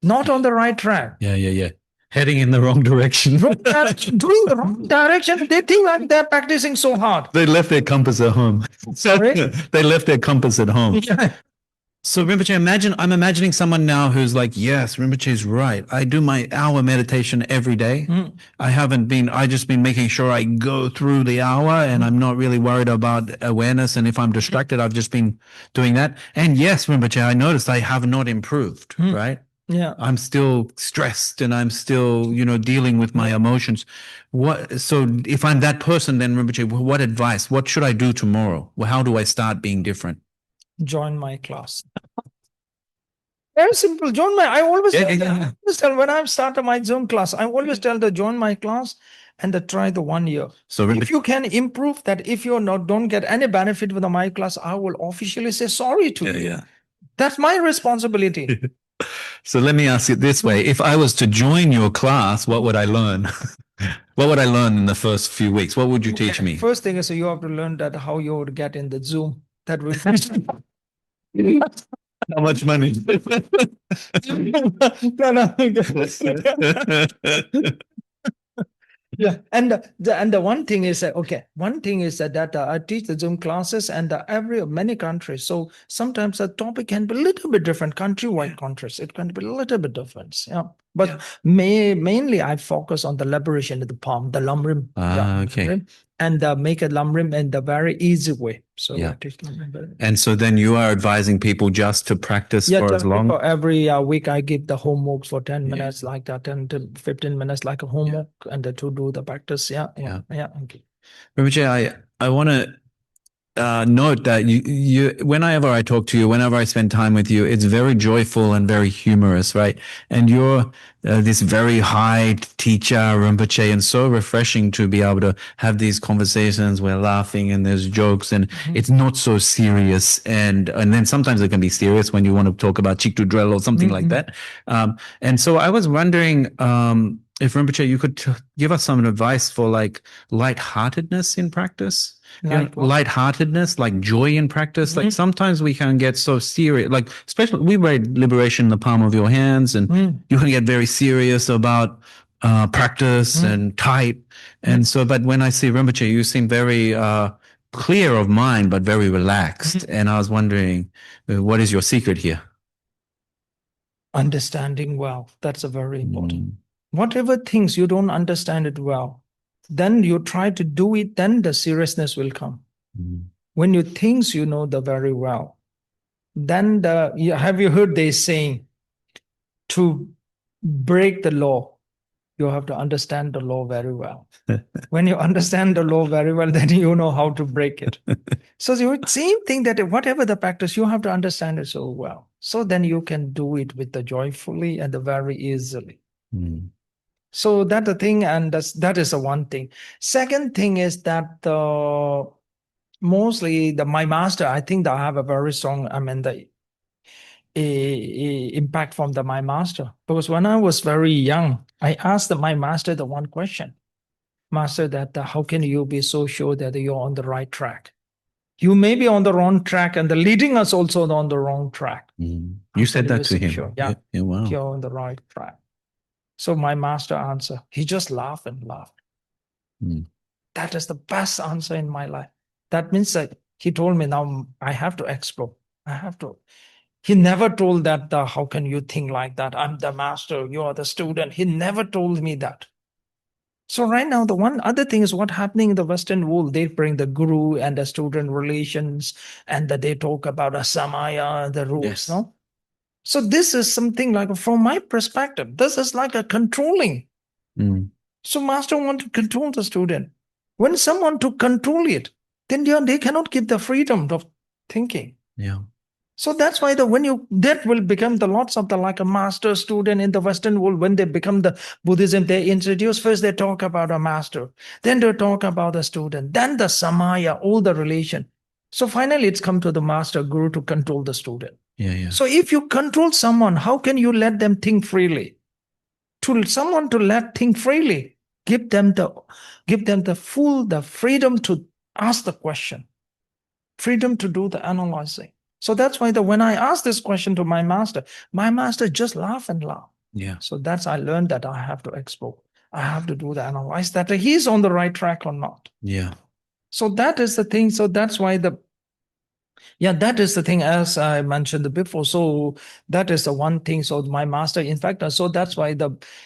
Speaker 2: Not on the right track.
Speaker 1: Yeah. Heading in the wrong direction.
Speaker 2: Doing the wrong direction. They think like they're practicing so hard.
Speaker 1: They left their compass at home.
Speaker 2: Sorry?
Speaker 1: They left their compass at home.
Speaker 2: Yeah.
Speaker 1: So Rinpoche, I'm imagining someone now who's like, yes, Rinpoche is right. I do my hour meditation every day. I just been making sure I go through the hour, and I'm not really worried about awareness. And if I'm distracted, I've just been doing that. And yes, Rinpoche, I noticed I have not improved, right?
Speaker 2: Yeah.
Speaker 1: I'm still stressed, and I'm still, dealing with my emotions. So if I'm that person, then Rinpoche, what advice? What should I do tomorrow? Well, how do I start being different?
Speaker 2: Join my class. Very simple. I always tell when I started my Zoom class, I always tell to join my class and to try the 1 year. So if you can improve that, if you don't get any benefit with my class, I will officially say sorry to you. Yeah. That's my responsibility.
Speaker 1: So let me ask it this way. If I was to join your class, what would I learn? What would I learn in the first few weeks? What would you teach me?
Speaker 2: First thing is you have to learn that how you would get in the Zoom. That will
Speaker 1: How much money?
Speaker 2: Yeah, and the one thing is that I teach the Zoom classes and many countries. So sometimes the topic can be a little bit different, countrywide countries. It can be a little bit different. Yeah, but mainly I focus on the liberation of the palm, the Lamrim.
Speaker 1: Okay.
Speaker 2: And make a Lamrim in the very easy way. So I teach Lamrim.
Speaker 1: And so then you are advising people just to practice for as long?
Speaker 2: For every week I give the homework for 10 minutes, like that, 10 to 15 minutes, like a homework, and to do the practice. Yeah. Okay.
Speaker 1: Rinpoche, I want to note that you whenever I talk to you, whenever I spend time with you, it's very joyful and very humorous, right? And you're this very high teacher, Rinpoche, and so refreshing to be able to have these conversations. We're laughing and there's jokes, and it's not so serious. And then sometimes it can be serious when you want to talk about Chiktu drill or something like that. And so I was wondering if Rinpoche, you could give us some advice for like lightheartedness in practice. Lightheartedness, like joy in practice. Like sometimes we can get so serious, like especially we read Liberation in the Palm of Your Hands, and you can get very serious about practice and tight. And so, but when I see Rinpoche, you seem very clear of mind, but very relaxed. And I was wondering, what is your secret here?
Speaker 2: Understanding well. That's a very important. Whatever things you don't understand it well, then you try to do it, then the seriousness will come. When you think you know the very well, then have you heard they saying, to break the law, you have to understand the law very well. When you understand the law very well, then you know how to break it. So the same thing, that whatever the practice, you have to understand it so well. So then you can do it with the joyfully and the very easily. So that's the thing, and that is the one thing. Second thing is that mostly my master, I think that I have a very strong, impact from my master. Because when I was very young, I asked my master the one question. Master, that how can you be so sure that you're on the right track? You may be on the wrong track, and the leading us also on the wrong track.
Speaker 1: You said that to him?
Speaker 2: Sure? Yeah.
Speaker 1: Wow.
Speaker 2: You're on the right track. So my master answer, he just laughed and laughed. That is the best answer in my life. That means that he told me, now I have to explore. I have to. He never told that, how can you think like that? I'm the master, you are the student. He never told me that. So right now, the one other thing is what happening in the Western world. They bring the guru and the student relations, and that they talk about a samaya, the rules, no? So this is something like, from my perspective, this is like a controlling. So master want to control the student. When someone to control it, then they cannot give the freedom of thinking.
Speaker 1: Yeah.
Speaker 2: So that's why that will become the lots of the like a master student in the Western world. When they become the Buddhism, they introduce first, they talk about a master, then they talk about the student, then the samaya, all the relation. So finally it's come to the master guru to control the student.
Speaker 1: Yeah.
Speaker 2: So if you control someone, how can you let them think freely? To someone to let think freely, give them the freedom to ask the question, freedom to do the analyzing. So that's why when I ask this question to my master just laugh and laugh.
Speaker 1: Yeah.
Speaker 2: So I learned that I have to explore. I have to do the analyze that he's on the right track or not.
Speaker 1: Yeah.
Speaker 2: So that is the thing. So that's why that is the thing, as I mentioned before. So that is the one thing. So my master, in fact, so that's why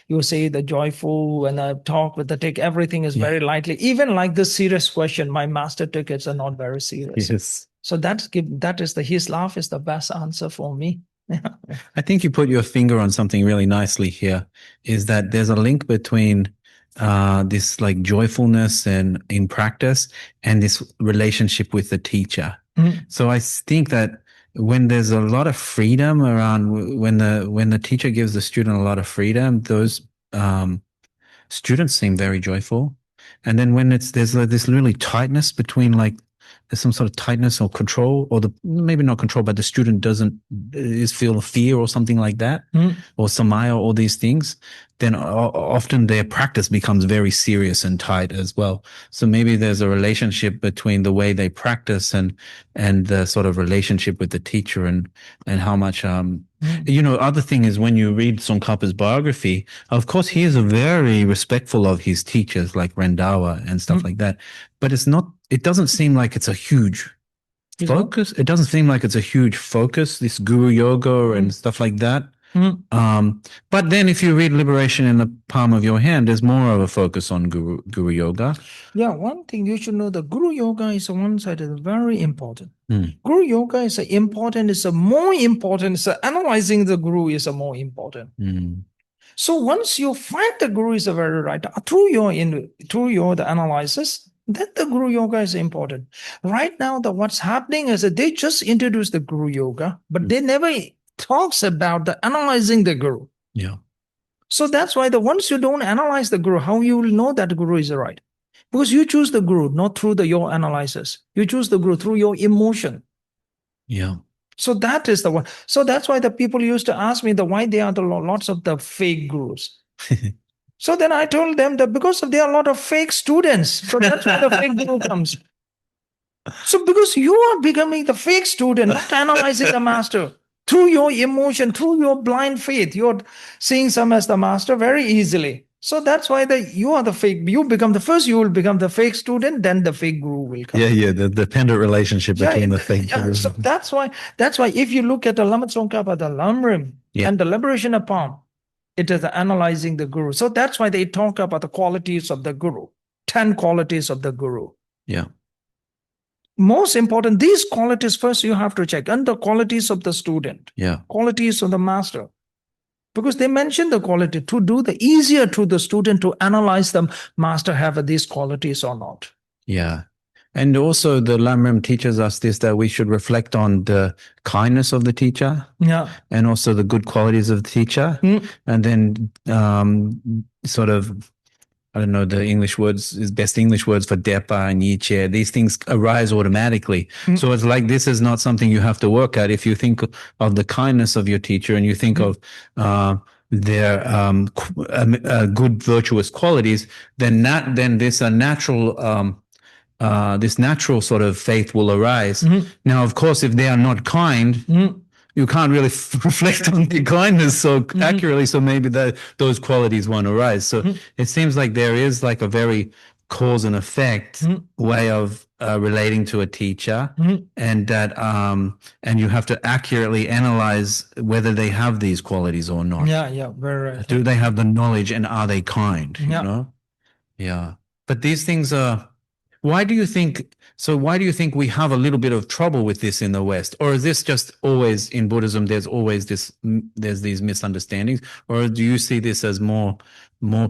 Speaker 2: you say the joyful, when I talk with take everything is very lightly. Even like the serious question, my master took it are not very serious.
Speaker 1: Yes.
Speaker 2: So his laugh is the best answer for me.
Speaker 1: I think you put your finger on something really nicely here, is that there's a link between this like joyfulness and in practice and this relationship with the teacher. So I think that when there's a lot of freedom around, when the teacher gives the student a lot of freedom, those students seem very joyful. And then when there's this really tightness between, like there's some sort of tightness or control, or maybe not control, but the student doesn't feel fear or something like that, or samaya, all these things, then often their practice becomes very serious and tight as well. So maybe there's a relationship between the way they practice and the sort of relationship with the teacher and how much other thing is, when you read Tsongkhapa's biography, of course he is very respectful of his teachers like Rendawa and stuff like that, but it doesn't seem like it's a huge focus. It doesn't seem like it's a huge focus, this guru yoga and stuff like that. But then if you read Liberation in the Palm of Your Hand, there's more of a focus on guru yoga. Yeah,
Speaker 2: one thing you should know, the guru yoga is one side is very important. Guru yoga is important, is more important. So analyzing the guru is more important. So once you find the guru is very right, through your the analysis, then the guru yoga is important. Right now, what's happening is that they just introduced the guru yoga, but they never talks about the analyzing the guru.
Speaker 1: Yeah.
Speaker 2: So that's why once you don't analyze the guru, how you will know that the guru is right? Because you choose the guru not through your analysis. You choose the guru through your emotion.
Speaker 1: Yeah.
Speaker 2: So that is the one. So that's why the people used to ask me why there are lots of the fake gurus. So then I told them that because there are a lot of fake students. So that's why the fake guru comes. So because you are becoming the fake student, not analyzing the master. Through your emotion, through your blind faith, you're seeing some as the master very easily. So that's why you are the fake. You will become the fake student, then the fake guru will come.
Speaker 1: Yeah, the dependent relationship between the fake guru.
Speaker 2: So that's why if you look at the Lama Tsongkhapa, the Lamrim, and the Liberation of Palm, it is analyzing the guru. So that's why they talk about the qualities of the guru, 10 qualities of the guru.
Speaker 1: Yeah.
Speaker 2: Most important, these qualities first you have to check, and the qualities of the student, qualities of the master, because they mention the quality to do the easier to the student to analyze them. Master have these qualities or not?
Speaker 1: Yeah. And also the Lamrim teaches us this, that we should reflect on the kindness of the teacher, and also the good qualities of the teacher, and then sort of, I don't know the English words, is best English words for depa and yiche. These things arise automatically. So it's like, this is not something you have to work at. If you think of the kindness of your teacher and you think of their good virtuous qualities, then this natural sort of faith will arise. Now, of course, if they are not kind, you can't really reflect on their kindness so accurately, so maybe those qualities won't arise. So it seems like there is like a very cause and effect way of relating to a teacher, and that and you have to accurately analyze whether they have these qualities or not.
Speaker 2: Very right.
Speaker 1: Do they have the knowledge, and are they kind? You know? But these things are Why do you think? So why do you think we have a little bit of trouble with this in the West, or is this just always in Buddhism? There's always there's these misunderstandings, or do you see this as more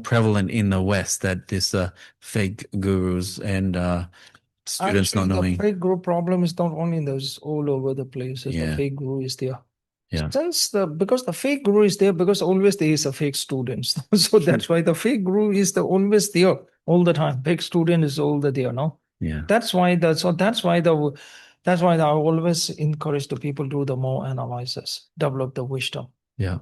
Speaker 1: prevalent in the West, that this fake gurus and students
Speaker 2: Actually,
Speaker 1: not knowing?
Speaker 2: the fake guru problem is not only in those all over the places.
Speaker 1: Yeah.
Speaker 2: The fake guru is there.
Speaker 1: Yeah.
Speaker 2: Because the fake guru is there, because always there is a fake student. So that's why the fake guru is always there all the time. Fake student is all the there, no?
Speaker 1: Yeah.
Speaker 2: That's why I always encourage the people to do the more analysis, develop the wisdom.
Speaker 1: Yeah.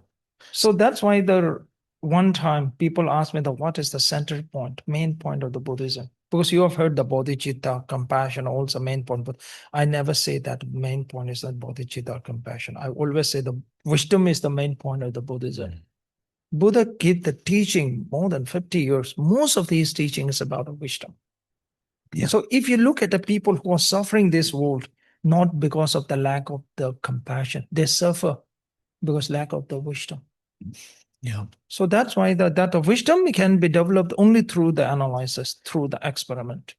Speaker 2: So that's why the one time people ask me what is the center point, main point of the Buddhism? Because you have heard the bodhicitta, compassion, also main point, but I never say that main point is that bodhicitta, compassion. I always say the wisdom is the main point of the Buddhism. Buddha gave the teaching more than 50 years. Most of these teaching is about the wisdom.
Speaker 1: Yeah.
Speaker 2: So if you look at the people who are suffering this world, not because of the lack of the compassion, they suffer because lack of the wisdom.
Speaker 1: Yeah.
Speaker 2: So that's why that the wisdom can be developed only through the analysis, through the experiment.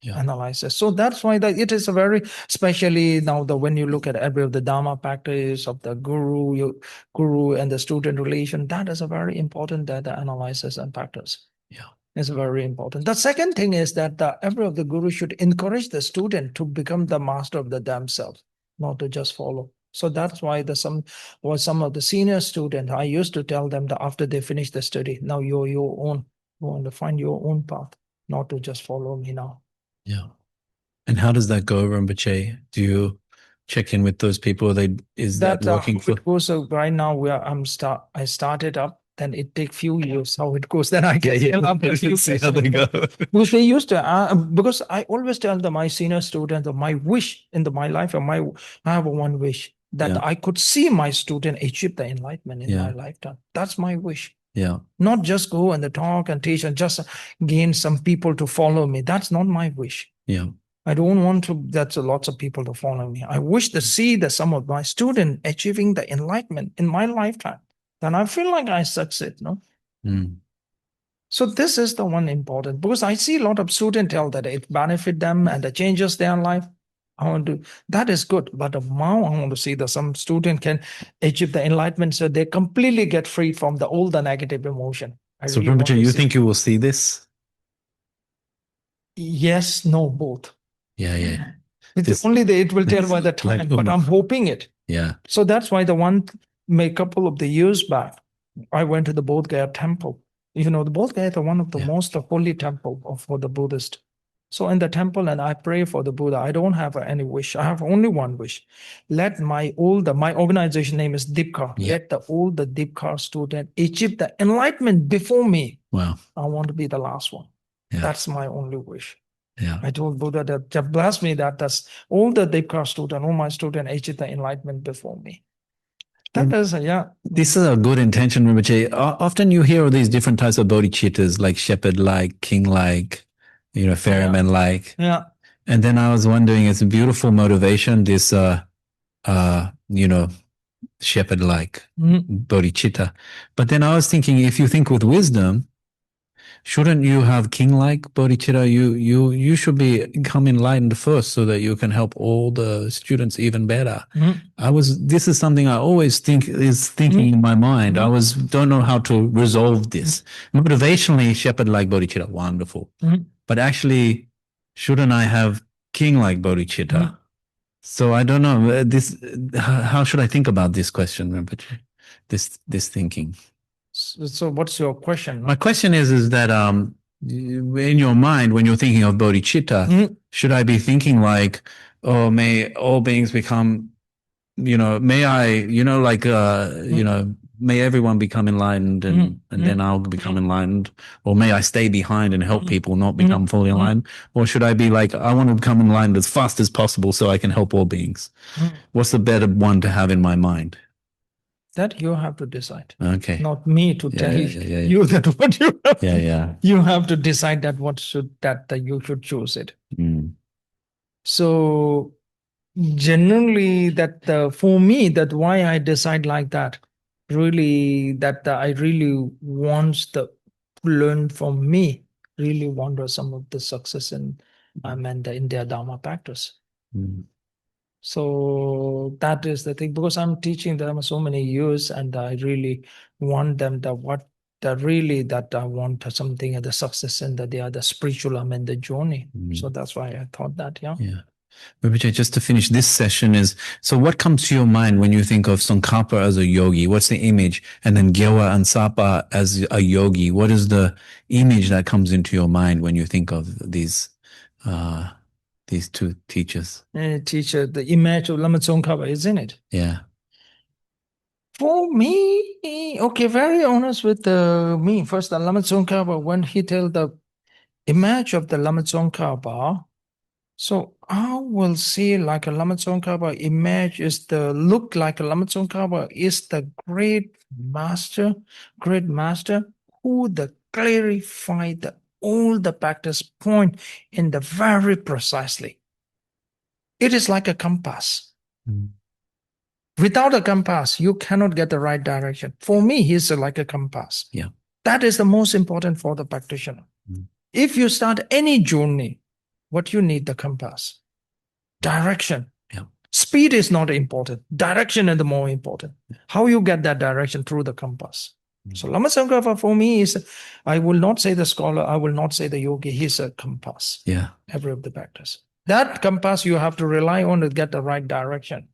Speaker 2: Yeah. Analysis. So that's why it is a very, especially now when you look at every of the Dharma practice of the guru and the student relation, that is a very important the analysis and practice. Yeah. It's very important. The second thing is that every of the guru should encourage the student to become the master of the themselves, not to just follow. So that's why some of the senior students, I used to tell them that after they finish the study, now you're your own, go on to find your own path, not to just follow me now.
Speaker 1: Yeah. And how does that go, Rinpoche? Do you check in with those people? Is that working for?
Speaker 2: It goes right now where I started up. Then it take few years how it goes. Then I can tell up
Speaker 1: see how they go.
Speaker 2: Because they used to, because I always tell them, my senior students, my wish in my life, I have one wish that I could see my student achieve the enlightenment in my lifetime. That's my wish. Yeah. Not just go and talk and teach and just gain some people to follow me. That's not my wish. Yeah. I don't want that's lots of people to follow me. I wish to see some of my students achieving the enlightenment in my lifetime. Then I feel like I succeed, no? Mm. So this is the one important, because I see a lot of students tell that it benefit them and it changes their life. That is good, but now I want to see that some student can achieve the enlightenment so they completely get free from all the negative emotion.
Speaker 1: So Rinpoche, you think you will see this?
Speaker 2: Yes, no, both.
Speaker 1: Yeah.
Speaker 2: It's only it will tell by the time, but I'm hoping it. Yeah. So that's why a couple of the years back, I went to the Bodh Gaya temple. The Bodh Gaya is one of the most holy temple for the Buddhist. So in the temple, and I pray for the Buddha. I don't have any wish. I have only one wish. Let my organization name is Dipkar. Yeah. Let all the Dipkar student achieve the enlightenment before me. Wow. I want to be the last one. Yeah. That's my only wish. Yeah. I told Buddha that bless me that's all the Dipkar student, all my students achieve the enlightenment before me. That is,
Speaker 1: This is a good intention, Rinpoche. Often you hear all these different types of bodhicittas, like shepherd-like, king-like, ferryman-like. Yeah. And then I was wondering, it's a beautiful motivation, this, shepherd-like bodhicitta. But then I was thinking, if you think with wisdom, shouldn't you have king-like bodhicitta? You should become enlightened first so that you can help all the students even better. This is something I always thinking in my mind. I don't know how to resolve this. Motivationally, shepherd-like bodhicitta, wonderful. But actually, shouldn't I have king-like bodhicitta? So I don't know how should I think about this question, Rinpoche? This thinking.
Speaker 2: So what's your question?
Speaker 1: My question is that in your mind, when you're thinking of bodhicitta, should I be thinking like, oh, may all beings become, may I, may everyone become enlightened and then I'll become enlightened, or may I stay behind and help people not become fully enlightened? Or should I be like, I want to become enlightened as fast as possible so I can help all beings? What's the better one to have in my mind?
Speaker 2: That you have to decide.
Speaker 1: Okay.
Speaker 2: Not me to tell you that what you have. You have to decide that you should choose it. So generally for me, that why I decide like that, really that I really want to learn from me, really want some of the success in in their Dharma practice.
Speaker 1: Mm.
Speaker 2: So that is the thing, because I'm teaching them so many years, and I really want them that I want something at the success and that they are the spiritual the journey. So that's why I thought that, yeah.
Speaker 1: Rinpoche, just to finish this session so what comes to your mind when you think of Tsongkhapa as a yogi? What's the image? And then Gyewa and Sapa as a yogi. What is the image that comes into your mind when you think of these two teachers?
Speaker 2: The image of Lama Tsongkhapa, isn't it?
Speaker 1: Yeah.
Speaker 2: For me, okay, very honest with me. First, the Lama Tsongkhapa, when he tell the image of the Lama Tsongkhapa, so I will see like a Lama Tsongkhapa image look like a Lama Tsongkhapa is the great master who clarified all the practice point in the very precisely. It is like a compass. Without a compass, you cannot get the right direction. For me, he's like a compass.
Speaker 1: Yeah.
Speaker 2: That is the most important for the practitioner. If you start any journey, what you need the compass. Direction.
Speaker 1: Yeah.
Speaker 2: Speed is not important. Direction is the more important. How you get that direction? Through the compass. So Lama Tsongkhapa for me is, I will not say the scholar, I will not say the yogi, he's a compass.
Speaker 1: Yeah.
Speaker 2: Every of the practice. That compass you have to rely on to get the right direction.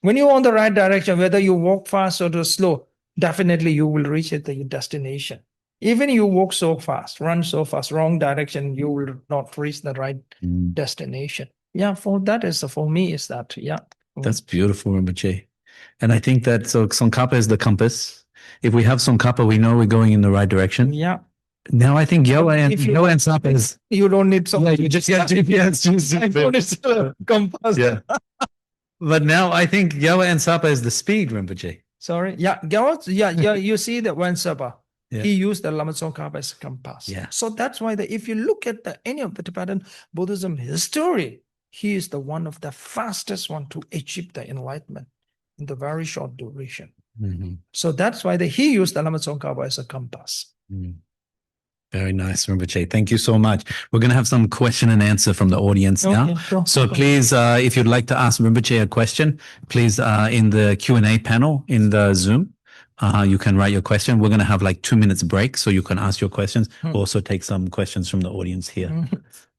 Speaker 2: When you're on the right direction, whether you walk fast or slow, definitely you will reach at the destination. Even you walk so fast, run so fast, wrong direction, you will not reach the right destination. Yeah, for me is that, yeah.
Speaker 1: That's beautiful, Rinpoche. And I think that, so Tsongkhapa is the compass. If we have Tsongkhapa, we know we're going in the right direction.
Speaker 2: Yeah.
Speaker 1: Now I think Gyewa and Sapa is...
Speaker 2: You don't need something.
Speaker 1: Yeah, you just get GPS.
Speaker 2: I don't need a compass.
Speaker 1: Yeah. But now I think Gyewa and Sapa is the speed, Rinpoche.
Speaker 2: Sorry. Yeah, Gyewa, you see that when Sapa,
Speaker 1: Yeah.
Speaker 2: he used the Lama Tsongkhapa as a compass.
Speaker 1: Yeah.
Speaker 2: So that's why if you look at any of the Tibetan Buddhism history, he is the one of the fastest one to achieve the enlightenment in the very short duration. So that's why he used the Lama Tsongkhapa as a compass.
Speaker 1: Very nice, Rinpoche. Thank you so much. We're going to have some question and answer from the audience now.
Speaker 2: Sure.
Speaker 1: So please, if you'd like to ask Rinpoche a question, please in the Q&A panel in the Zoom, you can write your question. We're going to have like 2 minutes break so you can ask your questions. We'll also take some questions from the audience here.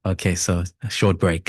Speaker 1: Okay, so a short break.